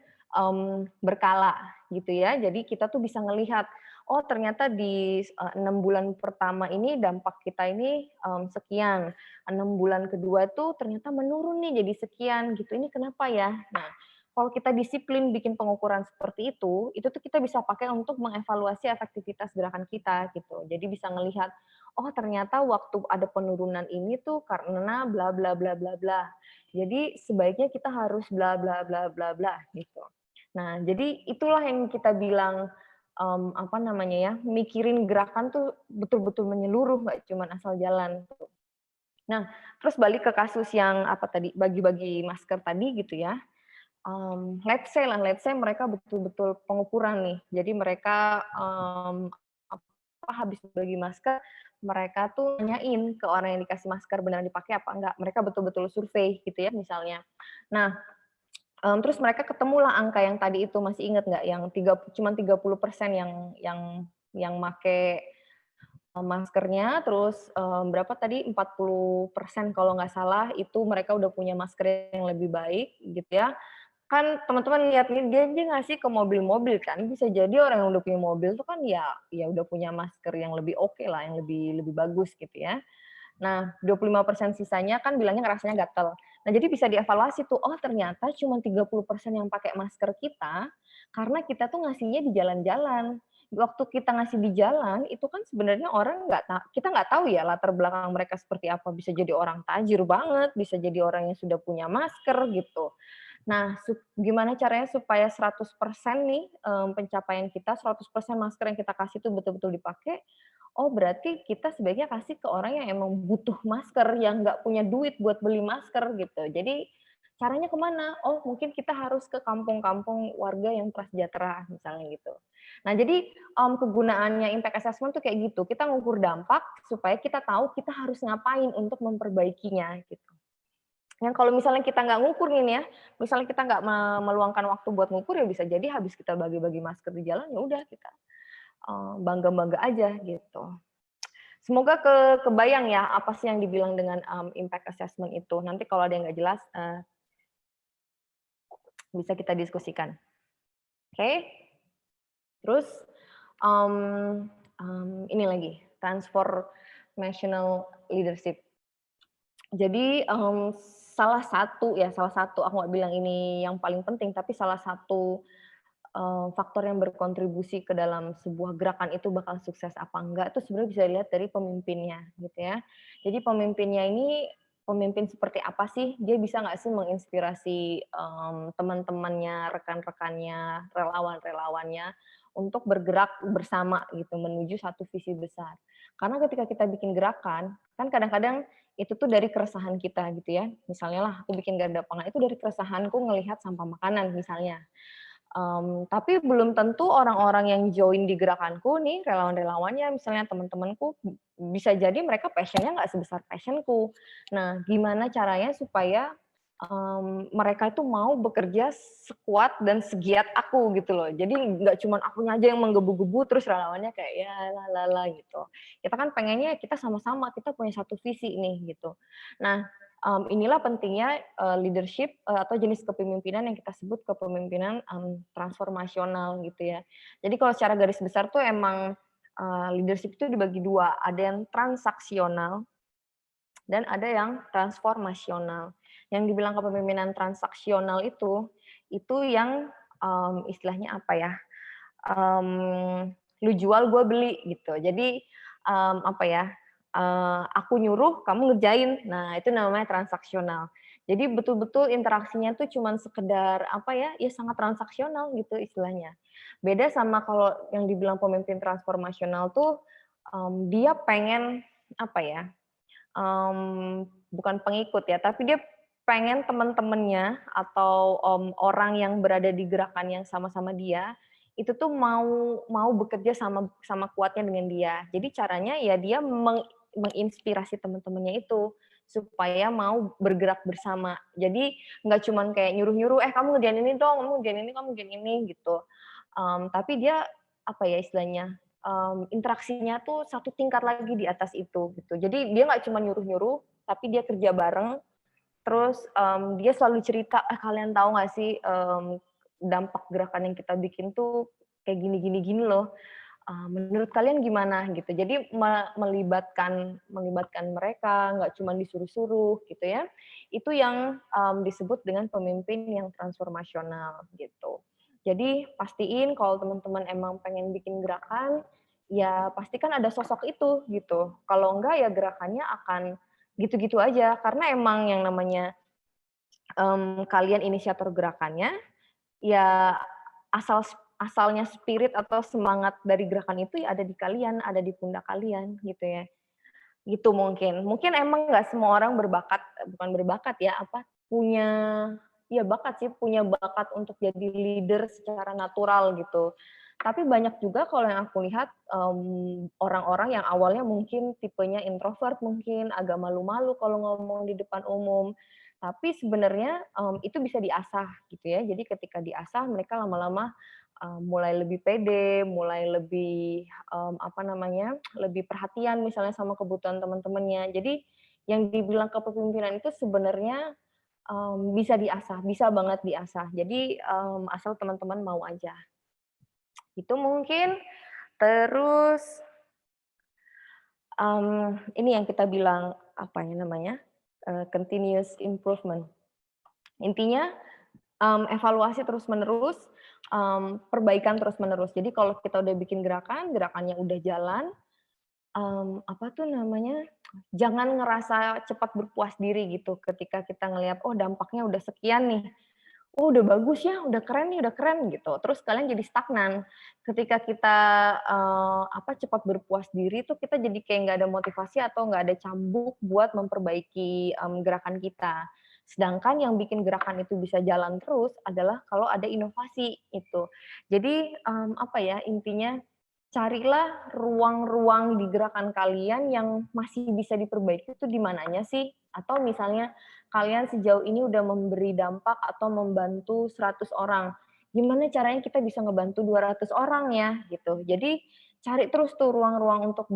berkala gitu ya. Jadi kita tuh bisa ngelihat, oh ternyata di 6 bulan pertama ini dampak kita ini sekian. 6 bulan kedua tuh ternyata menurun nih jadi sekian gitu. Ini kenapa ya? Nah, kalau kita disiplin bikin pengukuran seperti itu tuh kita bisa pakai untuk mengevaluasi efektivitas gerakan kita gitu. Jadi bisa ngelihat, oh ternyata waktu ada penurunan ini tuh karena bla bla bla bla bla. Jadi sebaiknya kita harus bla bla bla bla bla gitu. Nah, jadi itulah yang kita bilang apa namanya ya, mikirin gerakan tuh betul-betul menyeluruh, nggak cuma asal jalan. Nah, terus balik ke kasus yang apa tadi, bagi-bagi masker tadi gitu ya. Let's say mereka betul-betul pengukuran nih. Jadi mereka habis bagi masker, mereka tuh nanyain ke orang yang dikasih masker beneran dipakai apa enggak. Mereka betul-betul survei gitu ya misalnya. Nah, Terus mereka ketemulah angka yang tadi itu, masih ingat nggak yang cuma 30% yang make maskernya, terus berapa tadi 40% kalau nggak salah itu mereka udah punya masker yang lebih baik gitu ya. Kan teman-teman lihat nih dia aja ngasih ke mobil-mobil kan, bisa jadi orang yang udah punya mobil tuh kan ya udah punya masker yang lebih oke lah, yang lebih lebih bagus gitu ya. Nah, 25% sisanya kan bilangnya rasanya gatel. Nah, jadi bisa dievaluasi tuh, oh ternyata cuma 30% yang pakai masker kita, karena kita tuh ngasihnya di jalan-jalan. Waktu kita ngasih di jalan, itu kan sebenarnya orang kita nggak tahu ya latar belakang mereka seperti apa. Bisa jadi orang tajir banget, bisa jadi orang yang sudah punya masker gitu. Nah, gimana caranya supaya 100% nih pencapaian kita, 100% masker yang kita kasih itu betul-betul dipakai. Oh, berarti kita sebaiknya kasih ke orang yang emang butuh masker, yang nggak punya duit buat beli masker gitu. Jadi caranya kemana? Oh, mungkin kita harus ke kampung-kampung warga yang prasejahtera misalnya gitu. Nah, jadi kegunaannya impact assessment tuh kayak gitu. Kita ngukur dampak supaya kita tahu kita harus ngapain untuk memperbaikinya gitu. Yang kalau misalnya kita nggak ngukur nih ya, misalnya kita nggak meluangkan waktu buat ngukur, ya bisa jadi habis kita bagi-bagi masker di jalan, ya udah kita bangga-bangga aja gitu. Semoga kebayang ya apa sih yang dibilang dengan impact assessment itu. Nanti kalau ada yang nggak jelas, bisa kita diskusikan. Oke? Terus ini lagi, transformational leadership. Jadi salah satu aku nggak bilang ini yang paling penting, tapi salah satu faktor yang berkontribusi ke dalam sebuah gerakan itu bakal sukses apa enggak itu sebenarnya bisa dilihat dari pemimpinnya gitu ya. Jadi pemimpinnya ini pemimpin seperti apa sih? Dia bisa nggak sih menginspirasi teman-temannya, rekan-rekannya, relawan-relawannya untuk bergerak bersama gitu menuju satu visi besar. Karena ketika kita bikin gerakan, kan kadang-kadang itu tuh dari keresahan kita gitu ya. Misalnya lah aku bikin garda pangan itu dari keresahanku ngelihat sampah makanan misalnya. Tapi belum tentu orang-orang yang join di gerakanku nih, relawan-relawannya, misalnya teman-temanku, bisa jadi mereka passion-nya nggak sebesar passion-ku. Nah, gimana caranya supaya mereka itu mau bekerja sekuat dan segiat aku gitu loh. Jadi nggak cuma akunya aja yang menggebu-gebu, terus relawannya kayak ya la gitu. Kita kan pengennya kita sama-sama, kita punya satu visi nih gitu. Nah, inilah pentingnya leadership atau jenis kepemimpinan yang kita sebut kepemimpinan transformasional gitu ya. Jadi kalau secara garis besar tuh emang leadership itu dibagi dua, ada yang transaksional dan ada yang transformasional. Yang dibilang kepemimpinan transaksional itu yang istilahnya apa ya? Lu jual gue beli gitu. Jadi apa ya? Aku nyuruh, kamu ngerjain. Nah, itu namanya transaksional. Jadi betul-betul interaksinya tuh cuman sekedar apa ya? Ya sangat transaksional gitu istilahnya. Beda sama kalau yang dibilang pemimpin transformasional tuh dia pengen apa ya? Bukan pengikut ya, tapi dia pengen teman-temannya atau orang yang berada di gerakan yang sama-sama dia itu tuh mau bekerja sama kuatnya dengan dia. Jadi caranya ya dia menginspirasi teman-temannya itu supaya mau bergerak bersama. Jadi nggak cuman kayak nyuruh-nyuruh, kamu ngerjain ini dong, kamu ngerjain ini, kamu ngerjain ini gitu. Tapi dia apa ya istilahnya? Interaksinya tuh satu tingkat lagi di atas itu gitu. Jadi dia nggak cuma nyuruh-nyuruh, tapi dia kerja bareng. Terus dia selalu cerita, kalian tahu nggak sih dampak gerakan yang kita bikin tuh kayak gini loh. Menurut kalian gimana gitu. Jadi melibatkan mereka, nggak cuma disuruh-suruh gitu ya. Itu yang disebut dengan pemimpin yang transformasional gitu. Jadi pastiin kalau teman-teman emang pengen bikin gerakan, ya pastikan ada sosok itu gitu. Kalau enggak ya gerakannya akan gitu-gitu aja. Karena emang yang namanya kalian inisiator gerakannya, ya asalnya spirit atau semangat dari gerakan itu ya ada di kalian, ada di pundak kalian gitu ya. Gitu mungkin. Mungkin emang nggak semua orang berbakat, bukan berbakat ya, punya ya bakat sih, punya bakat untuk jadi leader secara natural gitu. Tapi banyak juga kalau yang aku lihat orang-orang yang awalnya mungkin tipenya introvert mungkin, agak malu-malu kalau ngomong di depan umum. Tapi sebenarnya itu bisa diasah gitu ya. Jadi ketika diasah mereka lama-lama mulai lebih pede, mulai lebih apa namanya, lebih perhatian misalnya sama kebutuhan teman-temannya. Jadi yang dibilang kepemimpinan itu sebenarnya bisa diasah, bisa banget diasah. Jadi asal teman-teman mau aja. Itu mungkin. Terus ini yang kita bilang apa ya namanya, continuous improvement. Intinya evaluasi terus-menerus, perbaikan terus-menerus. Jadi kalau kita udah bikin gerakan, gerakannya udah jalan, apa tuh namanya, jangan ngerasa cepat berpuas diri gitu ketika kita ngelihat, oh dampaknya udah sekian nih, oh udah bagus ya, udah keren nih, udah keren gitu. Terus kalian jadi stagnan. Ketika kita cepat berpuas diri tuh kita jadi kayak nggak ada motivasi atau nggak ada cambuk buat memperbaiki gerakan kita. Sedangkan yang bikin gerakan itu bisa jalan terus adalah kalau ada inovasi itu. Jadi intinya carilah ruang-ruang di gerakan kalian yang masih bisa diperbaiki itu di mananya sih? Atau misalnya kalian sejauh ini udah memberi dampak atau membantu 100 orang. Gimana caranya kita bisa ngebantu 200 orang ya gitu. Jadi cari terus tuh ruang-ruang untuk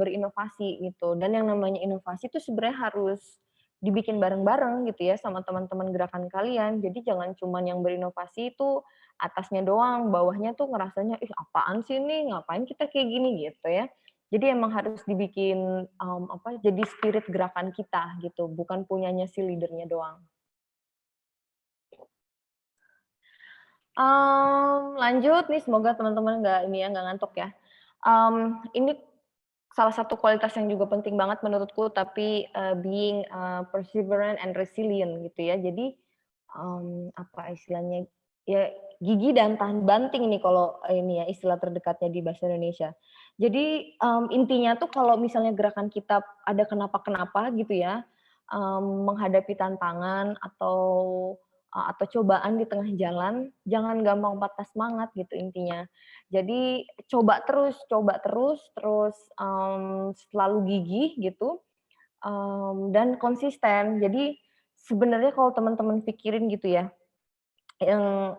berinovasi gitu. Dan yang namanya inovasi itu sebenarnya harus dibikin bareng-bareng gitu ya sama teman-teman gerakan kalian. Jadi jangan cuma yang berinovasi itu atasnya doang, bawahnya tuh ngerasanya, ih apaan sih ini, ngapain kita kayak gini gitu ya. Jadi emang harus dibikin jadi spirit gerakan kita gitu, bukan punyanya si leadernya doang. Lanjut nih, semoga teman-teman nggak ngantuk ya. Ini salah satu kualitas yang juga penting banget menurutku, tapi being perseverant and resilient gitu ya. Jadi apa istilahnya ya, gigih dan tahan banting nih kalau ini ya istilah terdekatnya di bahasa Indonesia. Jadi intinya tuh kalau misalnya gerakan kita ada kenapa-kenapa gitu ya, menghadapi tantangan atau cobaan di tengah jalan, jangan gampang patah semangat gitu intinya. Jadi coba terus, selalu gigih gitu, dan konsisten. Jadi sebenarnya kalau teman-teman pikirin gitu ya,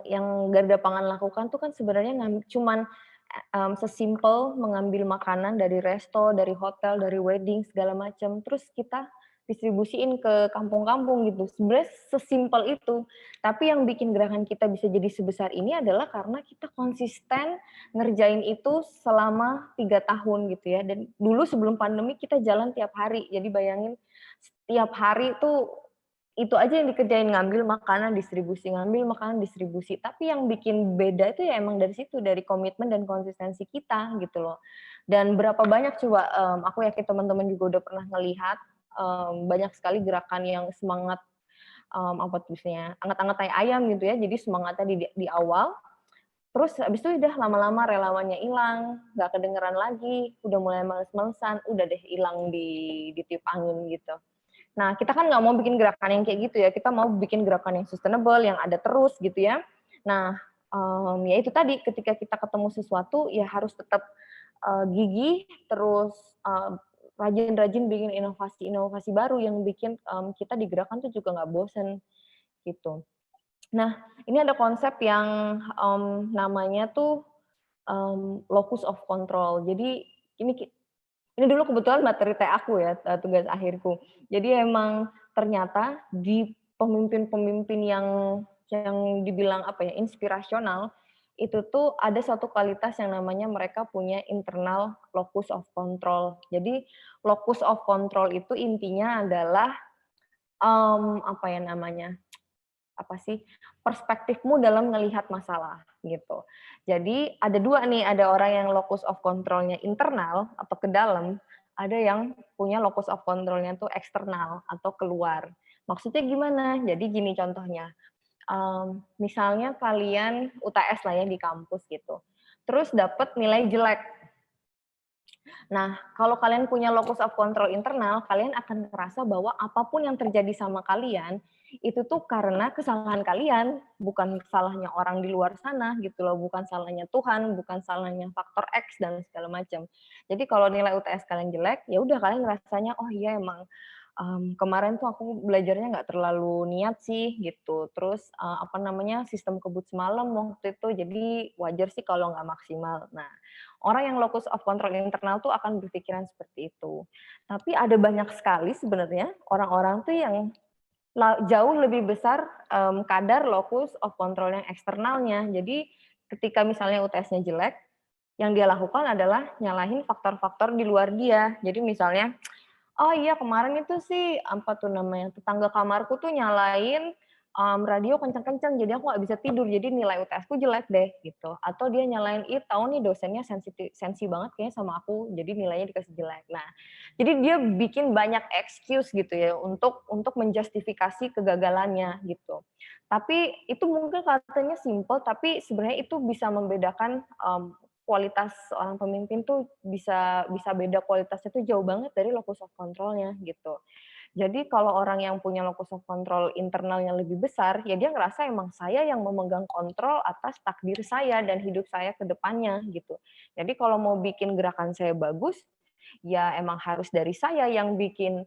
yang Garda Pangan lakukan tuh kan sebenarnya cuman sesimpel mengambil makanan dari resto, dari hotel, dari wedding segala macam, terus kita distribusiin ke kampung-kampung gitu. Sebenarnya sesimpel itu. Tapi yang bikin gerakan kita bisa jadi sebesar ini adalah karena kita konsisten ngerjain itu selama 3 tahun gitu ya. Dan dulu sebelum pandemi kita jalan tiap hari. Jadi bayangin setiap hari tuh itu aja yang dikerjain, ngambil makanan, distribusi, ngambil makanan, distribusi. Tapi yang bikin beda itu ya emang dari situ, dari komitmen dan konsistensi kita gitu loh. Dan berapa banyak coba, aku yakin teman-teman juga udah pernah ngelihat, banyak sekali gerakan yang semangat, anget-anget tai ayam gitu ya. Jadi semangatnya di awal, terus habis itu udah lama-lama relawannya hilang, nggak kedengeran lagi, udah mulai males-malesan, udah deh hilang di tiup angin gitu. Nah, kita kan nggak mau bikin gerakan yang kayak gitu ya, kita mau bikin gerakan yang sustainable, yang ada terus gitu ya. Nah, ya itu tadi, ketika kita ketemu sesuatu, ya harus tetap gigih, terus rajin-rajin bikin inovasi-inovasi baru yang bikin kita di gerakan tuh juga nggak bosen gitu. Nah, ini ada konsep yang namanya tuh locus of control. Jadi ini dulu kebetulan materi teh aku ya, tugas akhirku. Jadi emang ternyata di pemimpin-pemimpin yang dibilang inspirasional, itu tuh ada satu kualitas yang namanya mereka punya internal locus of control. Jadi locus of control itu intinya adalah perspektifmu dalam melihat masalah gitu. Jadi ada dua nih, ada orang yang locus of control-nya internal atau ke dalam, ada yang punya locus of control-nya tuh eksternal atau keluar. Maksudnya gimana? Jadi gini contohnya, misalnya kalian UTS lah ya di kampus gitu, terus dapat nilai jelek. Nah, kalau kalian punya locus of control internal, kalian akan merasa bahwa apapun yang terjadi sama kalian, itu tuh karena kesalahan kalian, bukan salahnya orang di luar sana gitu loh, bukan salahnya Tuhan, bukan salahnya faktor X dan segala macam. Jadi kalau nilai UTS kalian jelek, ya udah kalian rasanya oh iya emang Kemarin tuh aku belajarnya nggak terlalu niat sih gitu. Terus sistem kebut semalam waktu itu, jadi wajar sih kalau nggak maksimal. Nah, orang yang locus of control internal tuh akan berpikiran seperti itu. Tapi ada banyak sekali sebenarnya orang-orang tuh yang jauh lebih besar kadar locus of control yang eksternalnya. Jadi ketika misalnya UTS-nya jelek, yang dia lakukan adalah nyalahin faktor-faktor di luar dia. Jadi misalnya, oh iya kemarin itu sih apa tuh namanya, tetangga kamarku tuh nyalain radio kenceng-kenceng, jadi aku nggak bisa tidur, jadi nilai UTS-ku jelek deh gitu. Atau dia nyalain, ih tahu nih dosennya sensi banget kayaknya sama aku, jadi nilainya dikasih jelek. Nah, jadi dia bikin banyak excuse gitu ya untuk menjustifikasi kegagalannya gitu. Tapi itu mungkin katanya simple, tapi sebenarnya itu bisa membedakan kualitas seorang pemimpin tuh bisa beda kualitasnya tuh jauh banget dari locus of control-nya gitu. Jadi kalau orang yang punya locus of control internalnya lebih besar, ya dia ngerasa emang saya yang memegang kontrol atas takdir saya dan hidup saya ke depannya gitu. Jadi kalau mau bikin gerakan saya bagus, ya emang harus dari saya yang bikin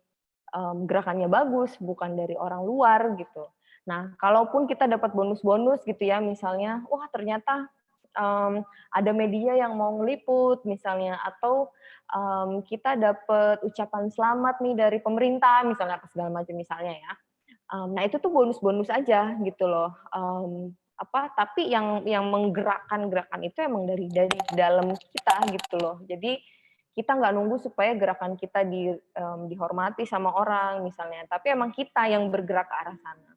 gerakannya bagus, bukan dari orang luar gitu. Nah, kalaupun kita dapat bonus-bonus gitu ya, misalnya, wah ternyata ada media yang mau ngeliput misalnya, atau kita dapat ucapan selamat nih dari pemerintah misalnya, apa segala macam misalnya ya. Nah itu tuh bonus-bonus aja gitu loh. Tapi yang menggerakkan gerakan itu emang dari dalam kita gitu loh. Jadi kita nggak nunggu supaya gerakan kita dihormati sama orang misalnya, tapi emang kita yang bergerak ke arah sana.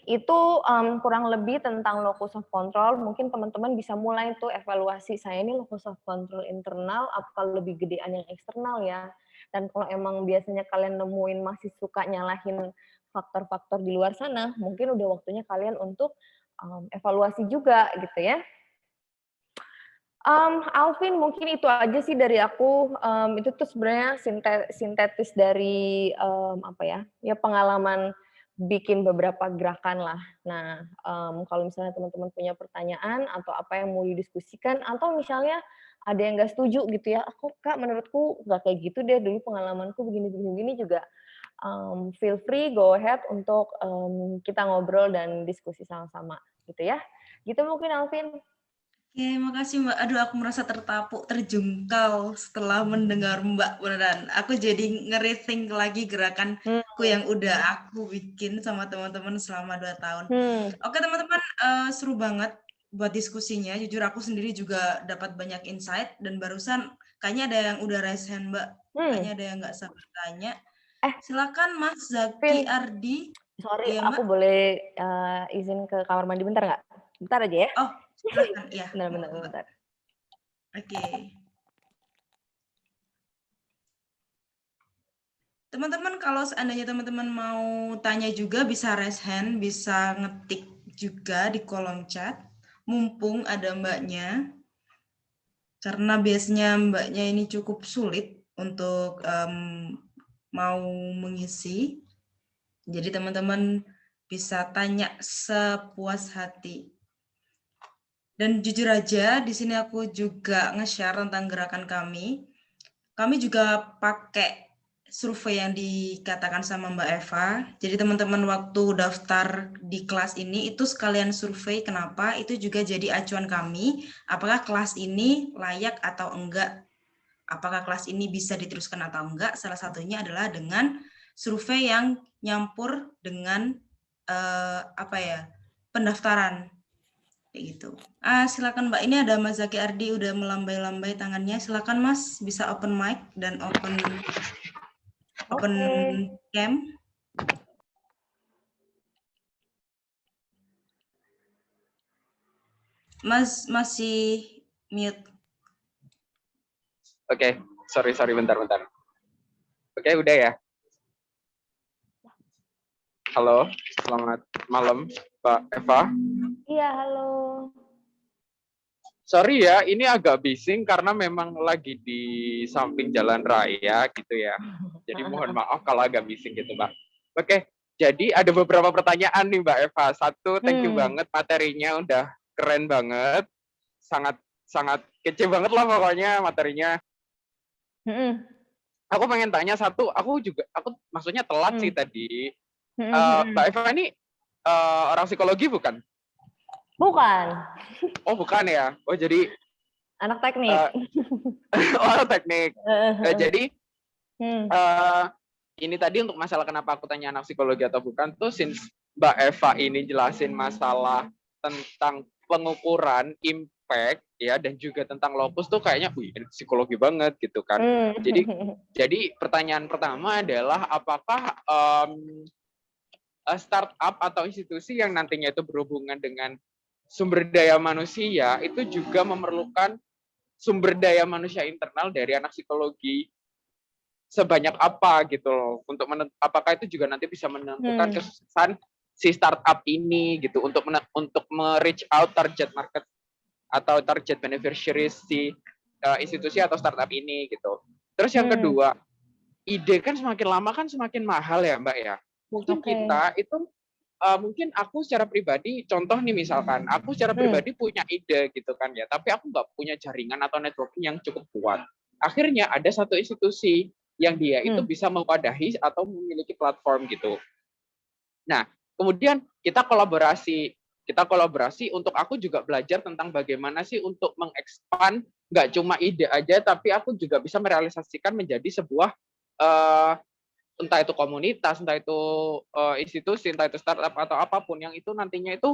Itu kurang lebih tentang locus of control. Mungkin teman-teman bisa mulai tuh evaluasi, saya ini locus of control internal apa lebih gedean yang eksternal ya. Dan kalau emang biasanya kalian nemuin masih suka nyalahin faktor-faktor di luar sana, mungkin udah waktunya kalian untuk evaluasi juga gitu ya. Alvin, mungkin itu aja sih dari aku. Itu tuh sebenarnya sintetis dari pengalaman bikin beberapa gerakan lah. Nah, kalau misalnya teman-teman punya pertanyaan atau apa yang mau didiskusikan, atau misalnya ada yang nggak setuju gitu ya, aku Kak menurutku nggak kayak gitu deh, dulu pengalamanku begini juga. Feel free, go ahead untuk kita ngobrol dan diskusi sama-sama gitu ya. Gitu mungkin Alvin. Oke, makasih Mbak. Aduh, aku merasa tertapuk, terjungkal setelah mendengar Mbak beneran. Aku jadi nge-rethink lagi gerakanku yang udah aku bikin sama teman-teman selama 2 tahun. Oke teman-teman, seru banget buat diskusinya. Jujur aku sendiri juga dapat banyak insight dan barusan kayaknya ada yang udah raise hand Mbak. Kayaknya ada yang nggak sabar tanya. Silakan Mas Zaki Ardi. Sorry, Iya, aku Mbak. boleh izin ke kamar mandi bentar nggak? Bentar aja ya. Oh, silakan. Iya. Bentar. Oke. Teman-teman, kalau seandainya teman-teman mau tanya juga bisa raise hand, bisa ngetik juga di kolom chat. Mumpung ada Mbaknya. Karena biasanya Mbaknya ini cukup sulit untuk mau mengisi. Jadi teman-teman bisa tanya sepuas hati. Dan jujur aja, di sini aku juga nge-share tentang gerakan kami. Kami juga pakai survei yang dikatakan sama Mbak Eva. Jadi teman-teman waktu daftar di kelas ini itu sekalian survei kenapa, itu juga jadi acuan kami. Apakah kelas ini layak atau enggak? Apakah kelas ini bisa diteruskan atau enggak? Salah satunya adalah dengan survei yang nyampur dengan pendaftaran. Kayak gitu. Silakan Mbak, ini ada Mas Zaki Ardi udah melambai-lambai tangannya. Silakan Mas, bisa open mic dan open cam. Mas masih mute. Oke, sorry bentar. Oke, udah ya. Halo, selamat malam Mbak Eva. Iya, halo. Sorry ya, ini agak bising karena memang lagi di samping jalan raya gitu ya. Jadi mohon maaf kalau agak bising gitu, Mbak. Oke, jadi ada beberapa pertanyaan nih Mbak Eva. Satu, thank you banget materinya udah keren banget. Sangat kece banget lah pokoknya materinya. aku pengen tanya satu, aku maksudnya telat sih tadi. Mbak Eva ini orang psikologi bukan? Bukan. Oh bukan ya. Oh jadi Anak teknik. orang teknik. Jadi Hmm. ini tadi untuk masalah kenapa aku tanya anak psikologi atau bukan tuh, since Mbak Eva ini jelasin masalah tentang pengukuran impact ya, dan juga tentang lopus tuh kayaknya wih ini psikologi banget gitu kan. Jadi pertanyaan pertama adalah apakah startup atau institusi yang nantinya itu berhubungan dengan sumber daya manusia itu juga memerlukan sumber daya manusia internal dari anak psikologi sebanyak apa gitu loh, untuk apakah itu juga nanti bisa menentukan kesuksesan si startup ini gitu, untuk reach out target market atau target beneficiaries si institusi atau startup ini gitu. Terus yang kedua, ide kan semakin lama kan semakin mahal ya Mbak ya. Mungkin kita itu mungkin aku secara pribadi, contoh nih misalkan, aku secara pribadi punya ide gitu kan ya, tapi aku nggak punya jaringan atau networking yang cukup kuat. Akhirnya ada satu institusi yang dia itu bisa mewadahi atau memiliki platform gitu. Nah, kemudian kita kolaborasi untuk aku juga belajar tentang bagaimana sih untuk mengekspan nggak cuma ide aja, tapi aku juga bisa merealisasikan menjadi sebuah entah itu komunitas, entah itu institusi, entah itu startup atau apapun yang itu nantinya itu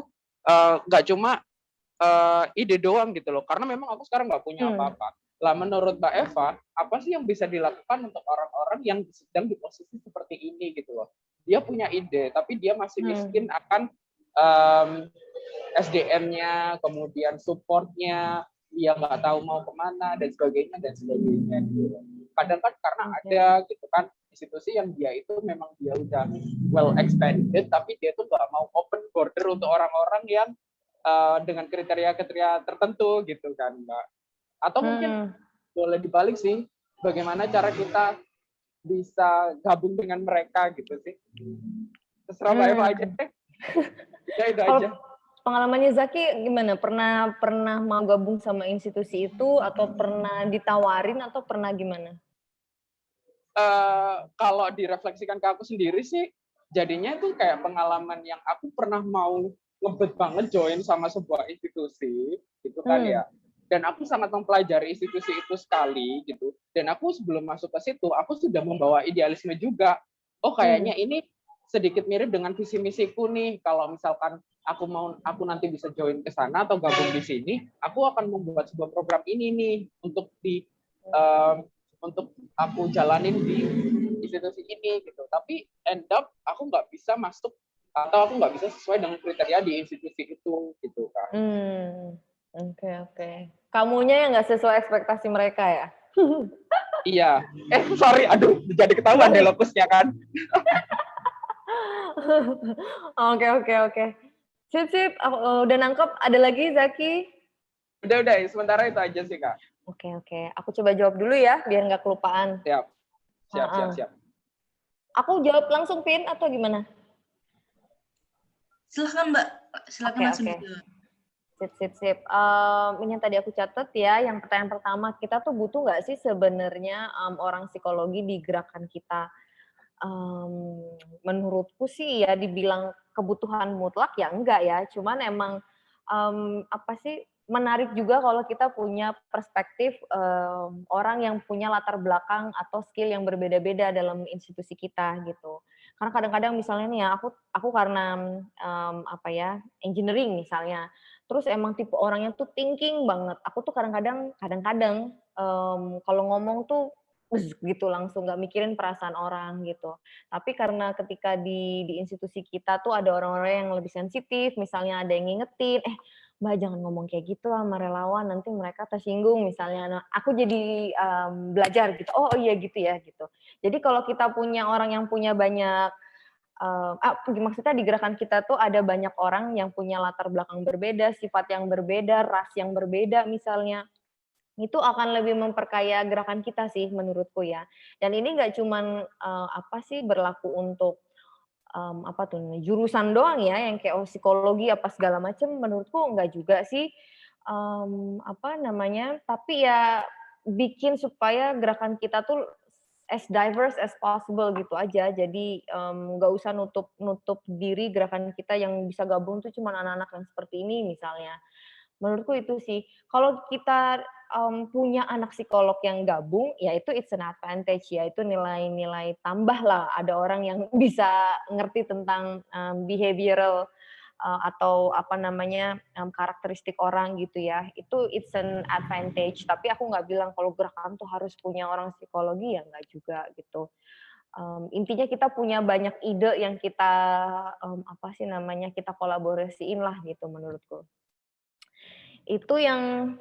nggak cuma ide doang gitu loh, karena memang aku sekarang nggak punya apa-apa. Lah menurut Mbak Eva, apa sih yang bisa dilakukan untuk orang-orang yang sedang di posisi seperti ini gitu loh? Dia punya ide, tapi dia masih miskin akan SDM-nya, kemudian support-nya, dia nggak tahu mau kemana dan sebagainya gitu. Kadang kan karena ada gitu kan institusi yang dia itu memang dia udah well expanded, tapi dia tuh nggak mau open border untuk orang-orang yang dengan kriteria-kriteria tertentu gitu kan Mbak. Atau mungkin boleh dibalik sih, bagaimana cara kita bisa gabung dengan mereka gitu sih. Terserah Mbak Eva aja deh. Ya itu aja. Pengalamannya Zaki gimana? Pernah mau gabung sama institusi itu, atau pernah ditawarin, atau pernah gimana? Kalau direfleksikan ke aku sendiri sih, jadinya itu kayak pengalaman yang aku pernah mau ngebet banget join sama sebuah institusi gitu kan ya. Dan aku sangat mempelajari institusi itu sekali gitu. Dan aku sebelum masuk ke situ, aku sudah membawa idealisme juga. Oh kayaknya ini sedikit mirip dengan visi misiku nih. Kalau misalkan aku nanti bisa join ke sana atau gabung di sini, aku akan membuat sebuah program ini nih untuk aku jalanin di institusi ini gitu. Tapi end up aku nggak bisa masuk atau aku nggak bisa sesuai dengan kriteria di institusi itu gitu kan. Oke. Kamunya yang nggak sesuai ekspektasi mereka ya? Iya. Sorry, aduh, jadi ketahuan deh lokusnya kan. Oke. Sip. Udah nangkep. Ada lagi, Zaki? Udah. Sementara itu aja sih, Kak. Oke. Aku coba jawab dulu ya, biar nggak kelupaan. Siap. Aku jawab langsung, Pin, atau gimana? Silakan, Mbak. Silakan langsung dijawab. Sip. Ini yang tadi aku catat ya, yang pertanyaan pertama, kita tuh butuh nggak sih sebenarnya orang psikologi di gerakan kita? Menurutku sih ya dibilang kebutuhan mutlak ya enggak ya, cuman emang menarik juga kalau kita punya perspektif orang yang punya latar belakang atau skill yang berbeda-beda dalam institusi kita gitu. Karena kadang-kadang misalnya nih ya, aku karena engineering misalnya, terus emang tipe orangnya tuh thinking banget. Aku tuh kadang-kadang kalau ngomong tuh gitu langsung, nggak mikirin perasaan orang gitu. Tapi karena ketika di institusi kita tuh ada orang-orang yang lebih sensitif, misalnya ada yang ngingetin, Mbak jangan ngomong kayak gitu sama relawan, nanti mereka tersinggung misalnya. Nah, aku jadi belajar gitu, oh iya gitu ya gitu. Jadi kalau kita punya orang yang punya banyak, maksudnya di gerakan kita tuh ada banyak orang yang punya latar belakang berbeda, sifat yang berbeda, ras yang berbeda misalnya, itu akan lebih memperkaya gerakan kita sih menurutku ya. Dan ini nggak cuman berlaku untuk jurusan doang ya, yang kayak psikologi apa segala macam, menurutku nggak juga sih. Tapi ya bikin supaya gerakan kita tuh as diverse as possible gitu aja. Jadi nggak usah nutup diri gerakan kita yang bisa gabung tuh cuma anak-anak yang seperti ini misalnya. Menurutku itu sih. Kalau kita punya anak psikolog yang gabung, ya itu it's an advantage ya. Itu nilai-nilai tambah lah. Ada orang yang bisa ngerti tentang behavioral atau apa namanya karakteristik orang gitu ya, itu it's an advantage. Tapi aku nggak bilang kalau gerakan tuh harus punya orang psikologi, ya nggak juga gitu. Intinya kita punya banyak ide yang kita apa sih namanya, kita kolaborasiin lah gitu menurutku. Itu yang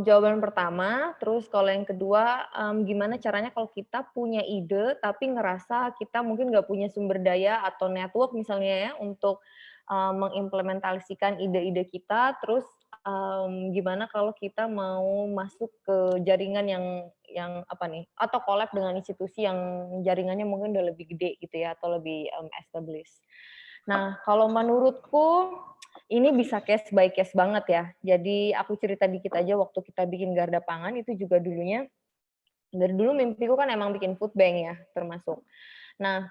jawaban pertama. Terus kalau yang kedua, gimana caranya kalau kita punya ide tapi ngerasa kita mungkin nggak punya sumber daya atau network misalnya ya untuk mengimplementasikan ide-ide kita. Terus gimana kalau kita mau masuk ke jaringan yang apa nih, atau collab dengan institusi yang jaringannya mungkin udah lebih gede gitu ya, atau lebih established. Nah, kalau menurutku ini bisa case by case banget ya. Jadi aku cerita dikit aja, waktu kita bikin Garda Pangan itu juga dulunya, dari dulu mimpiku kan emang bikin food bank ya termasuk. Nah,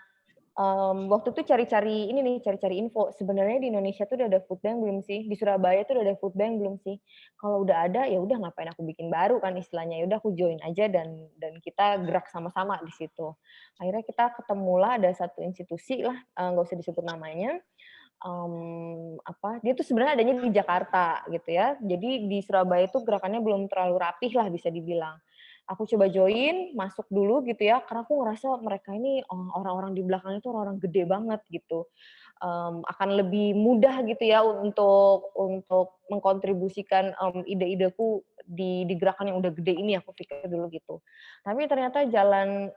waktu itu cari-cari ini nih, cari-cari info. Sebenarnya di Indonesia tuh udah ada food bank belum sih? Di Surabaya tuh udah ada food bank belum sih? Kalau udah ada, ya udah ngapain aku bikin baru kan istilahnya. Ya udah aku join aja dan kita gerak sama-sama di situ. Akhirnya kita ketemulah ada satu institusi lah, nggak usah disebut namanya. Dia tuh sebenarnya adanya di Jakarta gitu ya. Jadi di Surabaya itu gerakannya belum terlalu rapih lah bisa dibilang. Aku coba join, masuk dulu gitu ya, karena aku ngerasa mereka ini orang-orang di belakangnya itu orang-orang gede banget gitu. Akan lebih mudah gitu ya untuk mengkontribusikan ide-ideku di gerakan yang udah gede ini, aku pikir dulu gitu. Tapi ternyata jalan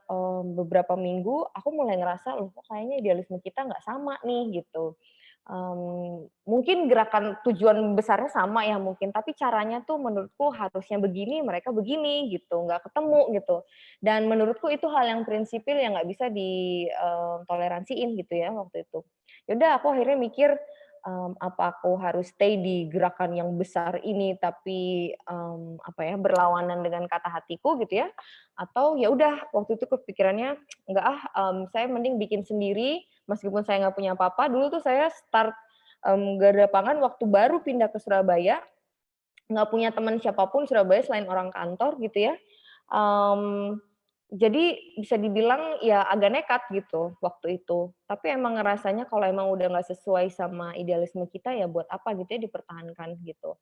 beberapa minggu, aku mulai ngerasa loh kok kayaknya idealisme kita nggak sama nih gitu. Mungkin gerakan tujuan besarnya sama ya mungkin, tapi caranya tuh menurutku harusnya begini, mereka begini gitu, nggak ketemu gitu. Dan menurutku itu hal yang prinsipil yang nggak bisa ditoleransiin gitu ya waktu itu. Ya udah aku akhirnya mikir, apa aku harus stay di gerakan yang besar ini tapi berlawanan dengan kata hatiku gitu ya, atau ya udah waktu itu kepikirannya enggak saya mending bikin sendiri meskipun saya nggak punya apa-apa. Dulu tuh saya start Garda Pangan waktu baru pindah ke Surabaya, nggak punya teman siapapun di Surabaya selain orang kantor gitu ya. Jadi bisa dibilang ya agak nekat gitu waktu itu. Tapi emang ngerasanya kalau emang udah nggak sesuai sama idealisme kita ya buat apa gitu ya dipertahankan gitu.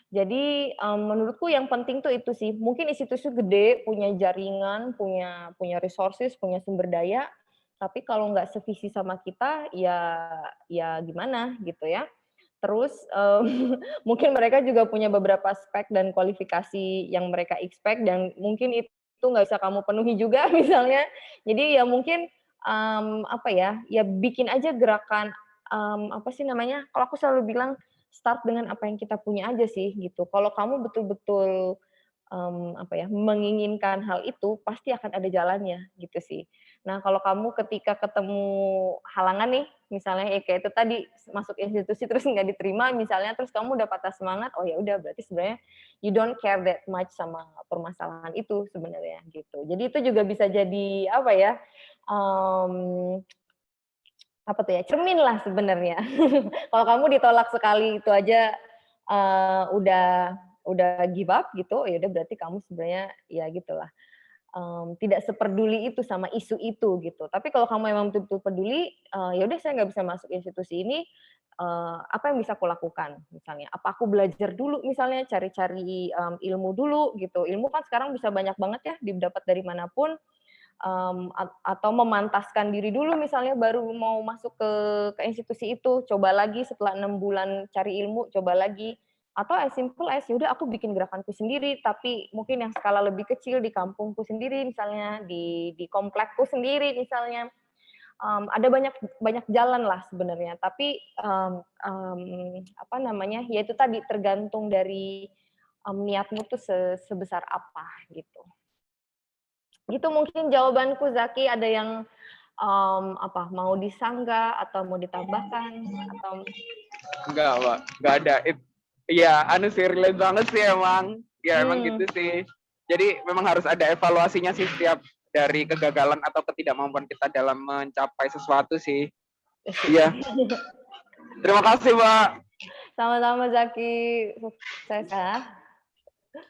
Jadi menurutku yang penting tuh itu sih. Mungkin institusi gede, punya jaringan, punya resources, punya sumber daya. Tapi kalau nggak sevisi sama kita, ya gimana gitu ya. Terus mungkin mereka juga punya beberapa spek dan kualifikasi yang mereka expect dan mungkin itu nggak bisa kamu penuhi juga misalnya. Jadi ya mungkin ya bikin aja gerakan kalau aku selalu bilang start dengan apa yang kita punya aja sih gitu. Kalau kamu betul-betul menginginkan hal itu pasti akan ada jalannya gitu sih. Nah, kalau kamu ketika ketemu halangan nih, misalnya kayak itu tadi masuk institusi terus nggak diterima misalnya, terus kamu udah patah semangat, oh ya udah berarti sebenarnya you don't care that much sama permasalahan itu sebenarnya gitu. Jadi itu juga bisa jadi cermin lah sebenarnya. Kalau kamu ditolak sekali itu aja udah give up gitu, ya udah berarti kamu sebenarnya ya gitulah. Tidak seperduli itu sama isu itu gitu. Tapi kalau kamu memang betul-betul peduli, ya udah saya nggak bisa masuk institusi ini, apa yang bisa aku lakukan misalnya? Apa aku belajar dulu misalnya, cari-cari ilmu dulu gitu. Ilmu kan sekarang bisa banyak banget ya didapat dari manapun, atau memantaskan diri dulu misalnya baru mau masuk ke institusi itu, coba lagi setelah 6 bulan cari ilmu, coba lagi. Atau as simple as, ya udah aku bikin gerakanku sendiri, tapi mungkin yang skala lebih kecil di kampungku sendiri misalnya, di komplekku sendiri misalnya. Ada banyak jalan lah sebenarnya, tapi ya itu tadi tergantung dari niatmu tuh sebesar apa gitu. Gitu mungkin jawabanku, Zaki. Ada yang mau disanggah atau mau ditambahkan atau enggak, Pak. Enggak ada. Iya, sih relate banget sih emang. Ya emang gitu sih. Jadi memang harus ada evaluasinya sih setiap dari kegagalan atau ketidakmampuan kita dalam mencapai sesuatu sih. Iya. Terima kasih, Mbak. Sama-sama Zaki. Sukses ya.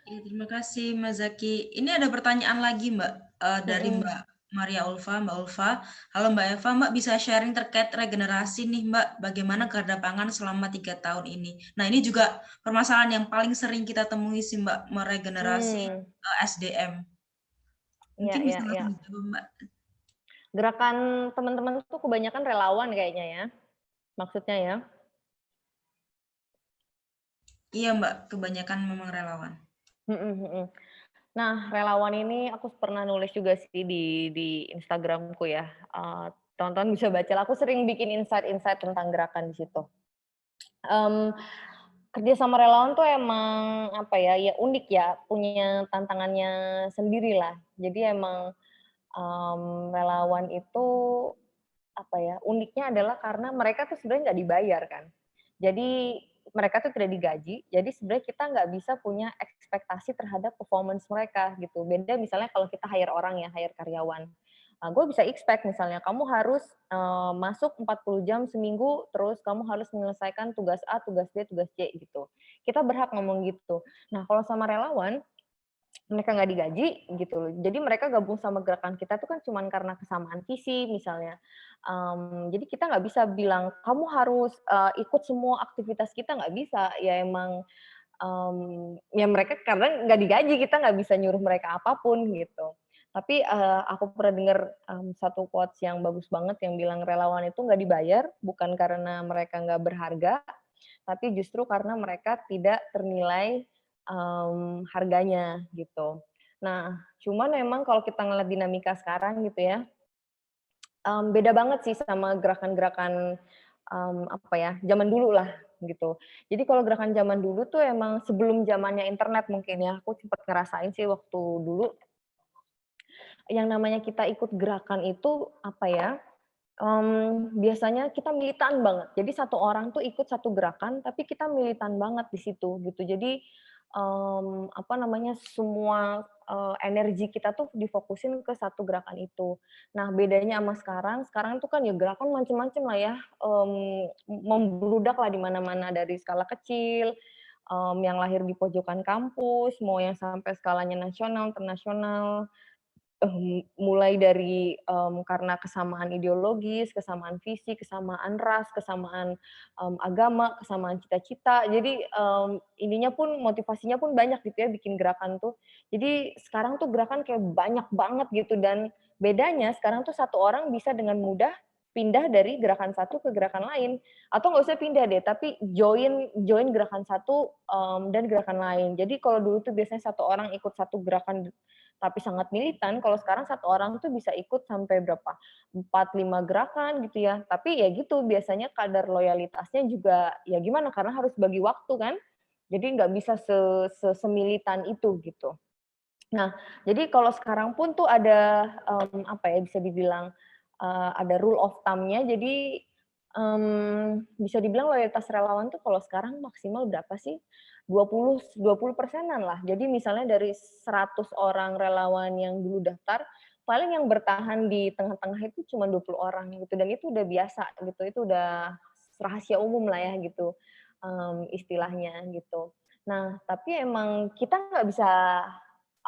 Ya, terima kasih Mas Zaki. Ini ada pertanyaan lagi Mbak dari Mbak Maria Ulfa, Mbak Ulfa. Halo Mbak Eva, Mbak bisa sharing terkait regenerasi nih Mbak, bagaimana garda pangan selama 3 tahun ini. Nah ini juga permasalahan yang paling sering kita temui sih Mbak, meregenerasi SDM. Mungkin bisa langsung dijawab Mbak. Gerakan teman-teman tuh kebanyakan relawan kayaknya ya, maksudnya ya. Iya Mbak, kebanyakan memang relawan. Nah, relawan ini aku pernah nulis juga sih di Instagramku ya. Teman-teman bisa baca. Aku sering bikin insight-insight tentang gerakan di situ. Kerja sama relawan tuh emang apa ya, ya unik ya, punya tantangannya sendiri lah. Jadi emang relawan itu apa ya, uniknya adalah karena mereka tuh sebenarnya nggak dibayar kan. Jadi mereka tuh tidak digaji, jadi sebenarnya kita nggak bisa punya ekspektasi terhadap performance mereka gitu. Beda misalnya kalau kita hire orang ya, hire karyawan. Gue bisa expect misalnya kamu harus masuk 40 jam seminggu, terus kamu harus menyelesaikan tugas A, tugas B, tugas C gitu. Kita berhak ngomong gitu. Nah kalau sama relawan, mereka nggak digaji gitu loh. Jadi mereka gabung sama gerakan kita tuh kan cuman karena kesamaan visi misalnya. Jadi kita nggak bisa bilang kamu harus ikut semua aktivitas kita, nggak bisa. Ya emang ya mereka karena nggak digaji, kita nggak bisa nyuruh mereka apapun gitu. Tapi aku pernah dengar satu quotes yang bagus banget yang bilang relawan itu nggak dibayar bukan karena mereka nggak berharga, tapi justru karena mereka tidak ternilai harganya gitu. Nah, cuman memang kalau kita ngeliat dinamika sekarang gitu ya, beda banget sih sama gerakan-gerakan apa ya, zaman dulu lah gitu. Jadi kalau gerakan zaman dulu tuh emang sebelum zamannya internet mungkin ya, aku sempat ngerasain sih waktu dulu, yang namanya kita ikut gerakan itu apa ya, biasanya kita militan banget. Jadi satu orang tuh ikut satu gerakan, tapi kita militan banget di situ gitu. Jadi apa namanya, semua energi kita tuh difokusin ke satu gerakan itu. Nah bedanya sama sekarang tuh kan ya gerakan macam-macam lah ya, membludak lah di mana-mana dari skala kecil, yang lahir di pojokan kampus, mau yang sampai skalanya nasional, internasional. Mulai dari karena kesamaan ideologis, kesamaan visi, kesamaan ras, kesamaan agama, kesamaan cita-cita. Jadi ininya pun motivasinya pun banyak gitu ya bikin gerakan tuh. Jadi sekarang tuh gerakan kayak banyak banget gitu dan bedanya sekarang tuh satu orang bisa dengan mudah pindah dari gerakan satu ke gerakan lain atau nggak usah pindah deh tapi join gerakan satu dan gerakan lain. Jadi kalau dulu tuh biasanya satu orang ikut satu gerakan tapi sangat militan, kalau sekarang satu orang tuh bisa ikut sampai berapa, 4-5 gerakan gitu ya. Tapi ya gitu, biasanya kadar loyalitasnya juga ya gimana, karena harus bagi waktu kan. Jadi nggak bisa semilitan itu gitu. Nah, jadi kalau sekarang pun tuh ada apa ya, bisa dibilang ada rule of thumb-nya. Jadi bisa dibilang loyalitas relawan tuh kalau sekarang maksimal berapa sih? 20% lah. Jadi misalnya dari 100 orang relawan yang dulu daftar, paling yang bertahan di tengah-tengah itu cuma 20 orang gitu, dan itu udah biasa gitu, itu udah rahasia umum lah ya gitu, istilahnya gitu. Nah, tapi emang kita nggak bisa,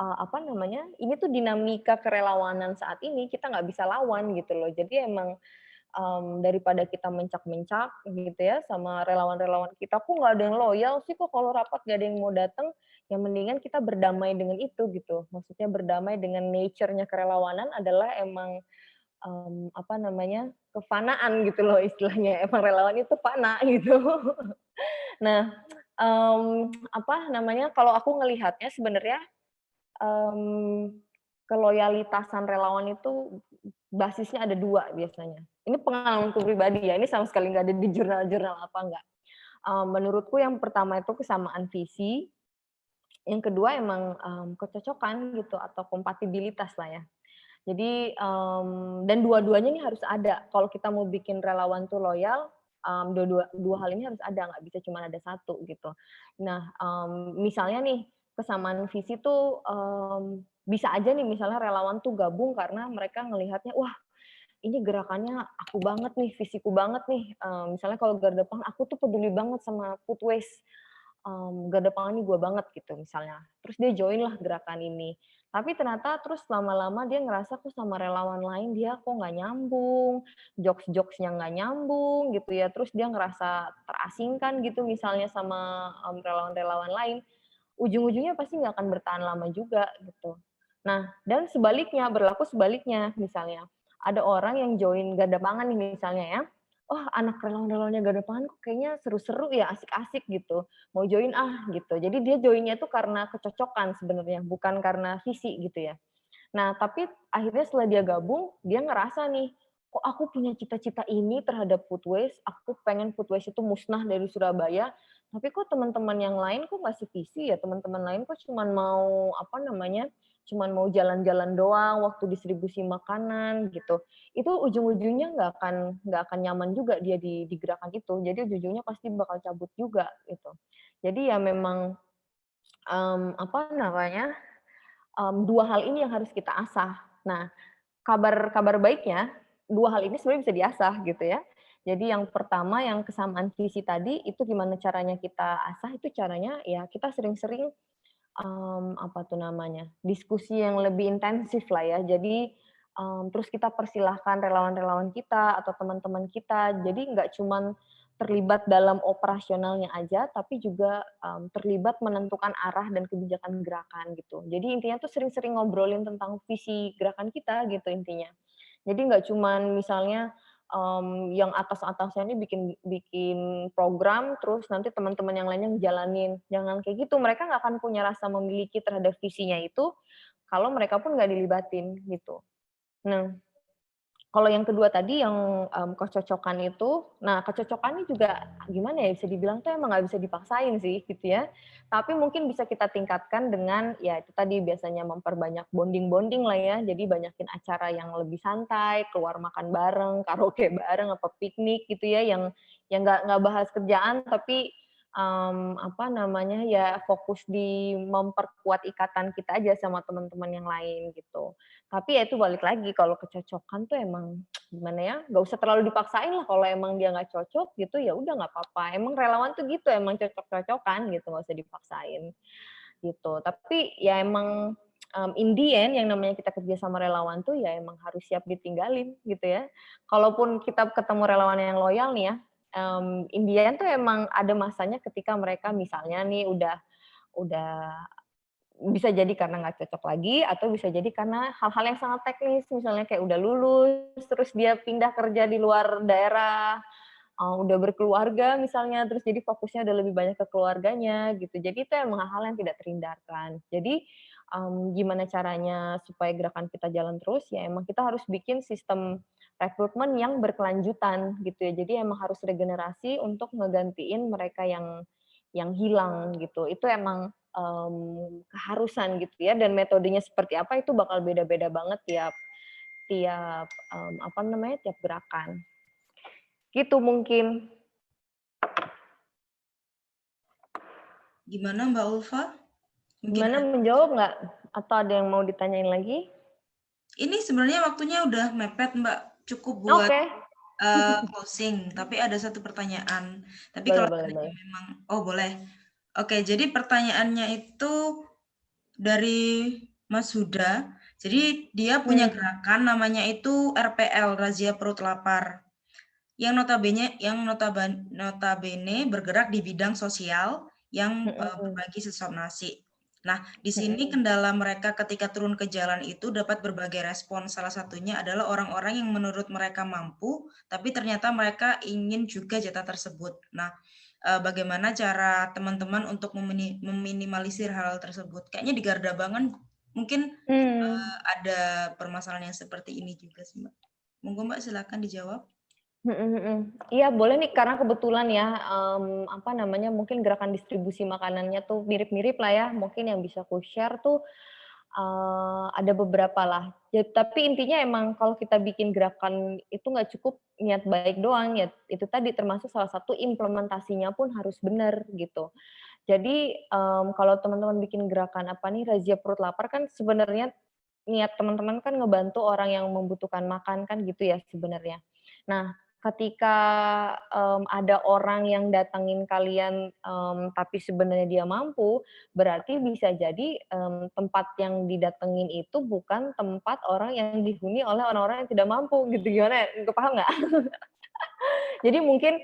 apa namanya, ini tuh dinamika kerelawanan saat ini, kita nggak bisa lawan gitu loh. Jadi emang daripada kita mencak-mencak gitu ya sama relawan-relawan kita, "Kok nggak ada yang loyal sih, kok kalau rapat nggak ada yang mau datang?" Ya mendingan kita berdamai dengan itu gitu. Maksudnya berdamai dengan nature-nya kerelawanan adalah emang, apa namanya, kefanaan gitu loh istilahnya, emang relawan itu fana gitu. Nah, apa namanya, kalau aku ngelihatnya sebenarnya, keloyalitasan relawan itu basisnya ada 2 biasanya. Ini pengalamanku pribadi ya, ini sama sekali nggak ada di jurnal-jurnal apa, enggak. Menurutku yang pertama itu kesamaan visi, yang kedua emang, kecocokan gitu atau kompatibilitas lah ya. Jadi, dan dua-duanya ini harus ada. Kalau kita mau bikin relawan tuh loyal, dua hal ini harus ada, nggak bisa cuma ada satu gitu. Nah, misalnya nih, kesamaan visi tuh, bisa aja nih misalnya relawan tuh gabung karena mereka ngelihatnya, wah ini gerakannya aku banget nih, visiku banget nih. Misalnya kalau garda pangan, aku tuh peduli banget sama food waste. Garda pangan ini gue banget gitu misalnya. Terus dia join lah gerakan ini. Tapi ternyata terus lama-lama dia ngerasa kok sama relawan lain dia kok nggak nyambung, jokes-jokesnya nggak nyambung gitu ya. Terus dia ngerasa terasingkan gitu misalnya sama relawan-relawan lain. Ujung-ujungnya pasti nggak akan bertahan lama juga gitu. Nah, dan sebaliknya, berlaku sebaliknya misalnya. Ada orang yang join garda pangan nih misalnya ya, oh anak relawan-relawannya garda pangan kok kayaknya seru-seru ya, asik-asik gitu, mau join ah gitu. Jadi dia joinnya itu karena kecocokan sebenarnya, bukan karena visi gitu ya. Nah, tapi akhirnya setelah dia gabung, dia ngerasa nih, kok aku punya cita-cita ini terhadap food waste, aku pengen food waste itu musnah dari Surabaya, tapi kok teman-teman yang lain kok nggak sevisi ya, teman-teman lain kok cuman mau, apa namanya, cuman mau jalan-jalan doang waktu distribusi makanan gitu. Itu ujung-ujungnya nggak akan nyaman juga dia di gerakan itu. Jadi ujung-ujungnya pasti bakal cabut juga gitu. Jadi ya memang apa namanya, dua hal ini yang harus kita asah. Nah, kabar baiknya, dua hal ini sebenarnya bisa diasah gitu ya. Jadi yang pertama yang kesamaan visi tadi itu gimana caranya kita asah, itu caranya ya kita sering-sering apa tuh namanya, diskusi yang lebih intensif lah ya. Jadi terus kita persilahkan relawan-relawan kita atau teman-teman kita. Jadi nggak cuman terlibat dalam operasionalnya aja, tapi juga terlibat menentukan arah dan kebijakan gerakan gitu. Jadi intinya tuh sering-sering ngobrolin tentang visi gerakan kita gitu intinya. Jadi nggak cuman misalnya yang atas-atasnya ini bikin bikin program, terus nanti teman-teman yang lainnya ngejalanin. Jangan kayak gitu, mereka nggak akan punya rasa memiliki terhadap visinya itu, kalau mereka pun nggak dilibatin, gitu. Nah, kalau yang kedua tadi yang kecocokan itu, nah kecocokan ini juga gimana ya, bisa dibilang tuh emang nggak bisa dipaksain sih gitu ya. Tapi mungkin bisa kita tingkatkan dengan ya itu tadi biasanya memperbanyak bonding-bonding lah ya. Jadi banyakin acara yang lebih santai, keluar makan bareng, karaoke bareng, apa piknik gitu ya, yang nggak bahas kerjaan tapi apa namanya ya fokus di memperkuat ikatan kita aja sama teman-teman yang lain gitu. Tapi ya itu balik lagi, kalau kecocokan tuh emang gimana ya, nggak usah terlalu dipaksain lah, kalau emang dia nggak cocok gitu, ya udah nggak apa-apa. Emang relawan tuh gitu, emang cocok-cocokan gitu, nggak usah dipaksain, gitu. Tapi ya emang, in the end yang namanya kita kerja sama relawan tuh ya emang harus siap ditinggalin gitu ya. Kalaupun kita ketemu relawan yang loyal nih ya, in the end tuh emang ada masanya ketika mereka misalnya nih udah bisa jadi karena nggak cocok lagi, atau bisa jadi karena hal-hal yang sangat teknis, misalnya kayak udah lulus, terus dia pindah kerja di luar daerah, udah berkeluarga misalnya, terus jadi fokusnya udah lebih banyak ke keluarganya gitu. Jadi itu emang hal-hal yang tidak terhindarkan. Jadi, gimana caranya supaya gerakan kita jalan terus, ya emang kita harus bikin sistem rekrutmen yang berkelanjutan gitu ya. Jadi emang harus regenerasi untuk ngegantiin mereka yang hilang gitu. Itu emang keharusan gitu ya, dan metodenya seperti apa itu bakal beda-beda banget tiap tiap apa namanya, tiap gerakan. Gitu mungkin. Gimana Mbak Ulfa? Mungkin Gimana, menjawab nggak? Atau ada yang mau ditanyain lagi? ini sebenarnya waktunya udah mepet Mbak, cukup buat Oke. closing. Tapi ada satu pertanyaan. Tapi Boleh kalau boleh boleh. memang, oh boleh. Oke, jadi pertanyaannya itu dari Mas Huda. Jadi dia punya gerakan namanya itu RPL, Razia Perut Lapar. Yang notabene bergerak di bidang sosial yang berbagi sesuap nasi. Nah, di sini kendala mereka ketika turun ke jalan itu dapat berbagai respon. Salah satunya adalah orang-orang yang menurut mereka mampu, tapi ternyata mereka ingin juga jatah tersebut. Nah, bagaimana cara teman-teman untuk meminimalisir hal tersebut? Kayaknya di Garda Pangan mungkin ada permasalahan yang seperti ini juga sih, Mbak. Monggo Mbak silakan dijawab. Iya boleh nih, karena kebetulan ya, apa namanya, mungkin gerakan distribusi makanannya tuh mirip-mirip lah ya, mungkin yang bisa aku share tuh, ada beberapa lah. Ya tapi intinya emang kalau kita bikin gerakan itu nggak cukup niat baik doang, ya itu tadi termasuk salah satu implementasinya pun harus benar gitu. Jadi, kalau teman-teman bikin gerakan apa nih, razia perut lapar kan sebenarnya niat teman-teman kan ngebantu orang yang membutuhkan makan kan gitu ya sebenarnya. Nah, ketika, ada orang yang datangin kalian, tapi sebenarnya dia mampu, berarti bisa jadi, tempat yang didatengin itu bukan tempat orang yang dihuni oleh orang-orang yang tidak mampu gitu, gimana ya? Paham nggak? Jadi mungkin,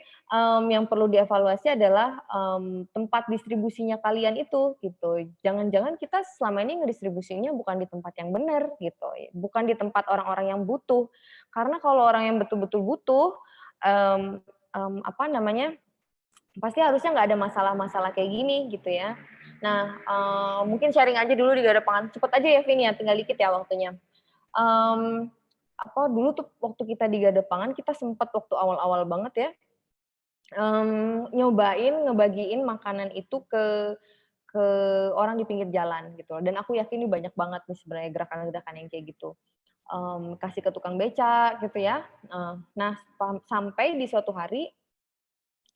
yang perlu dievaluasi adalah, tempat distribusinya kalian itu, gitu. Jangan-jangan kita selama ini ngedistribusinya bukan di tempat yang benar, gitu. Bukan di tempat orang-orang yang butuh. Karena kalau orang yang betul-betul butuh, apa namanya, pasti harusnya nggak ada masalah-masalah kayak gini, gitu ya. Nah, mungkin sharing aja dulu di Garda Pangan. Cepet aja ya, Vin, ya, tinggal dikit ya waktunya. Apa, dulu tuh waktu kita di Garda Pangan, kita sempet waktu awal-awal banget ya, nyobain ngebagiin makanan itu ke orang di pinggir jalan gitu, dan aku yakin ini banyak banget nih sebenarnya gerakan-gerakan yang kayak gitu. Kasih ke tukang beca gitu ya. Nah, sampai di suatu hari,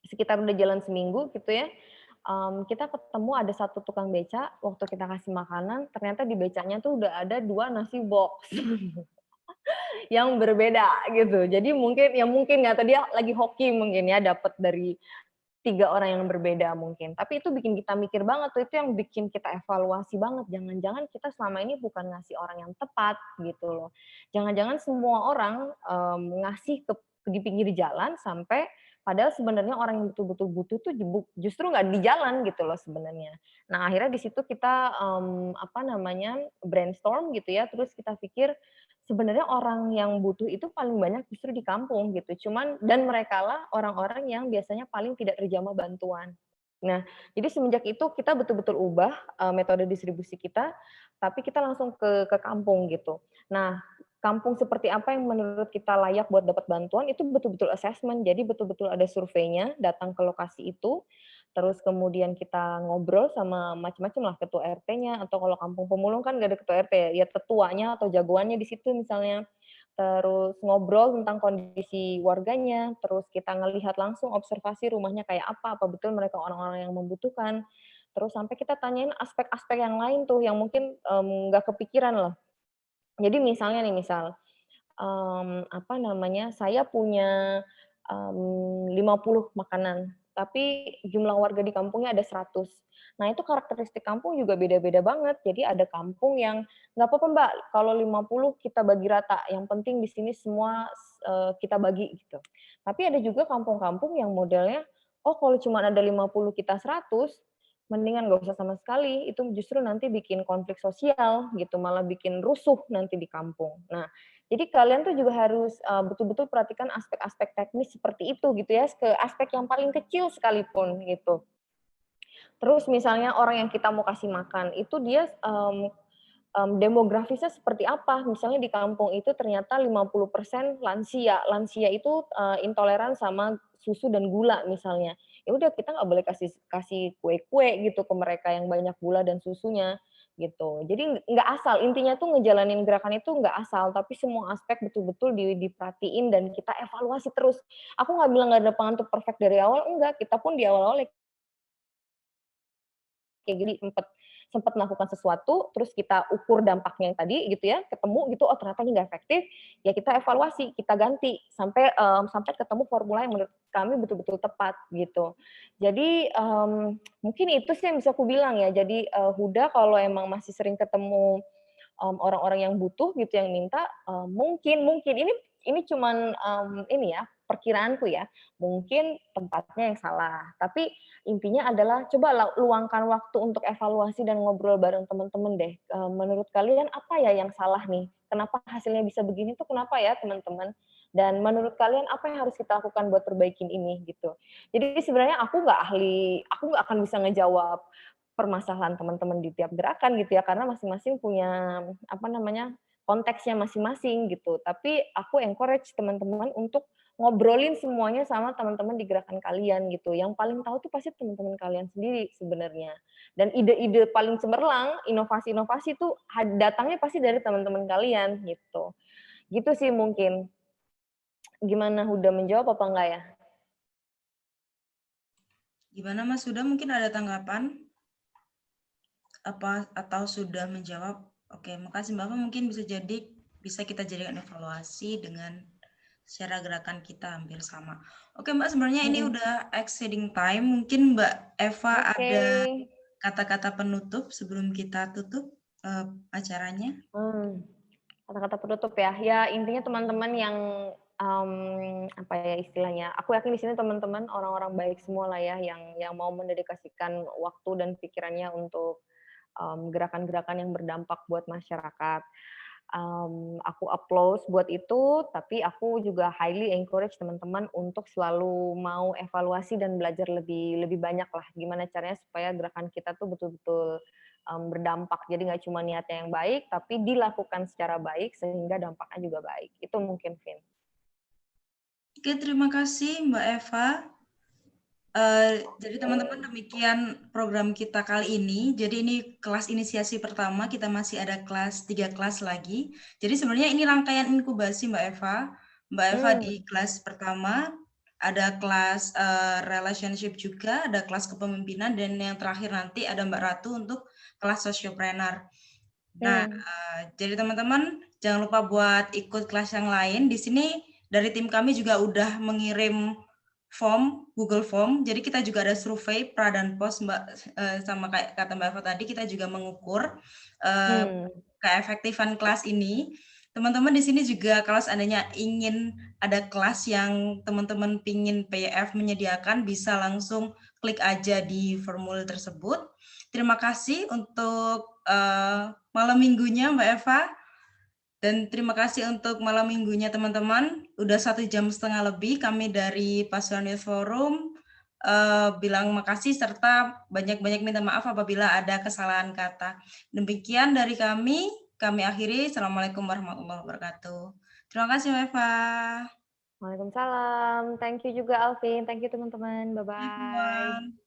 sekitar udah jalan seminggu gitu ya, kita ketemu ada satu tukang beca, waktu kita kasih makanan, ternyata di becanya tuh udah ada 2 nasi box. Yang berbeda gitu. Jadi mungkin nggak tahu dia lagi hoki mungkin ya dapat dari 3 orang yang berbeda mungkin. Tapi itu bikin kita mikir banget tuh, itu yang bikin kita evaluasi banget, jangan-jangan kita selama ini bukan ngasih orang yang tepat gitu loh. Jangan-jangan semua orang, ngasih di pinggir jalan sampai padahal sebenarnya orang yang betul-betul butuh tuh justru nggak di jalan gitu loh sebenarnya. Nah, akhirnya di situ kita, apa namanya, brainstorm gitu ya, terus kita pikir sebenarnya orang yang butuh itu paling banyak justru di kampung gitu, dan merekalah orang-orang yang biasanya paling tidak terjamah bantuan. Nah, jadi semenjak itu kita betul-betul ubah, metode distribusi kita, tapi kita langsung ke kampung gitu. Nah, kampung seperti apa yang menurut kita layak buat dapat bantuan itu betul-betul assessment, jadi betul-betul ada surveinya, datang ke lokasi itu, terus kemudian kita ngobrol sama macam-macam lah, ketua RT-nya, atau kalau kampung pemulung kan nggak ada ketua RT ya, ya tetuanya atau jagoannya di situ misalnya. Terus ngobrol tentang kondisi warganya, terus kita ngelihat langsung observasi rumahnya kayak apa betul mereka orang-orang yang membutuhkan. Terus sampai kita tanyain aspek-aspek yang lain tuh yang mungkin, nggak kepikiran loh. Jadi misalnya nih, apa namanya, saya punya, 50 makanan, tapi jumlah warga di kampungnya ada 100. Nah, itu karakteristik kampung juga beda-beda banget. Jadi ada kampung yang, "Nggak apa-apa Mbak, kalau 50 kita bagi rata, yang penting di sini semua, kita bagi," gitu. Tapi ada juga kampung-kampung yang modelnya, "Oh, kalau cuma ada 50 kita 100, mendingan nggak usah sama sekali, itu justru nanti bikin konflik sosial," gitu, malah bikin rusuh nanti di kampung. Nah, jadi kalian tuh juga harus, betul-betul perhatikan aspek-aspek teknis seperti itu gitu ya, ke aspek yang paling kecil sekalipun gitu. Terus misalnya orang yang kita mau kasih makan, itu dia, demografisnya seperti apa. Misalnya di kampung itu ternyata 50% lansia. Lansia itu, intoleran sama susu dan gula misalnya. Ya udah kita nggak boleh kasih kasih kue-kue gitu ke mereka yang banyak gula dan susunya, gitu. Jadi nggak asal, intinya tuh ngejalanin gerakan itu nggak asal, tapi semua aspek betul-betul diperhatiin dan kita evaluasi terus. Aku nggak bilang nggak ada pangan tuh perfect dari awal, enggak. Kita pun di awal-awal kayak gini sempat melakukan sesuatu, terus kita ukur dampaknya yang tadi gitu ya, ketemu gitu, oh ternyata ini nggak efektif, ya kita evaluasi, kita ganti sampai ketemu formula yang menurut kami betul-betul tepat gitu. Jadi mungkin itu sih yang bisa aku bilang ya. Jadi Huda kalau emang masih sering ketemu orang-orang yang butuh gitu yang minta, mungkin ini cuman, ini ya, perkiraanku ya, mungkin tempatnya yang salah. Tapi intinya adalah coba luangkan waktu untuk evaluasi dan ngobrol bareng teman-teman deh. Menurut kalian apa ya yang salah nih? Kenapa hasilnya bisa begini tuh kenapa ya teman-teman? Dan menurut kalian apa yang harus kita lakukan buat perbaikin ini gitu. Jadi sebenarnya aku nggak ahli, aku nggak akan bisa ngejawab permasalahan teman-teman di tiap gerakan gitu ya, karena masing-masing punya apa namanya, konteksnya masing-masing gitu. Tapi aku encourage teman-teman untuk ngobrolin semuanya sama teman-teman di gerakan kalian gitu. Yang paling tahu tuh pasti teman-teman kalian sendiri sebenarnya. Dan ide-ide paling cemerlang, inovasi-inovasi tuh datangnya pasti dari teman-teman kalian gitu. Gitu sih mungkin. Gimana, udah menjawab apa enggak ya? Gimana Mas Huda, mungkin ada tanggapan? Apa atau sudah menjawab? Oke, makasih Mbak Eva. Mungkin bisa kita jadikan evaluasi dengan secara gerakan kita hampir sama. Oke Mbak, sebenarnya ini udah exceeding time. Mungkin Mbak Eva ada kata-kata penutup sebelum kita tutup acaranya. Kata-kata penutup ya. Ya intinya teman-teman yang apa ya istilahnya. Aku yakin di sini teman-teman orang-orang baik semua lah ya yang mau mendedikasikan waktu dan pikirannya untuk gerakan-gerakan yang berdampak buat masyarakat. Aku applause buat itu, tapi aku juga highly encourage teman-teman untuk selalu mau evaluasi dan belajar lebih banyak lah. Gimana caranya supaya gerakan kita tuh betul-betul berdampak. Jadi nggak cuma niatnya yang baik, tapi dilakukan secara baik sehingga dampaknya juga baik. Itu mungkin, Vin. Oke, terima kasih Mbak Eva. Jadi teman-teman demikian program kita kali ini. Jadi ini kelas inisiasi pertama, kita masih ada 3 kelas lagi. Jadi sebenarnya ini rangkaian inkubasi Mbak Eva. Mbak Eva di kelas pertama, ada kelas relationship juga, ada kelas kepemimpinan, dan yang terakhir nanti ada Mbak Ratu untuk kelas sociopreneur. Nah, jadi teman-teman jangan lupa buat ikut kelas yang lain. Di sini dari tim kami juga udah mengirim form, Google Form. Jadi kita juga ada survei pra dan post Mbak, sama kayak kata Mbak Eva tadi, kita juga mengukur keefektifan kelas ini. Teman-teman di sini juga kalau seandainya ingin ada kelas yang teman-teman pingin PYF menyediakan, bisa langsung klik aja di formulir tersebut. Terima kasih untuk malam minggunya Mbak Eva. Dan terima kasih untuk malam minggunya teman-teman. Udah 1,5 jam lebih kami dari Pasuruan Youth Forum bilang makasih serta banyak-banyak minta maaf apabila ada kesalahan kata. Demikian dari kami akhiri. Assalamualaikum warahmatullahi wabarakatuh. Terima kasih Mbak Eva. Waalaikumsalam. Thank you juga Alvin. Thank you teman-teman. Bye-bye.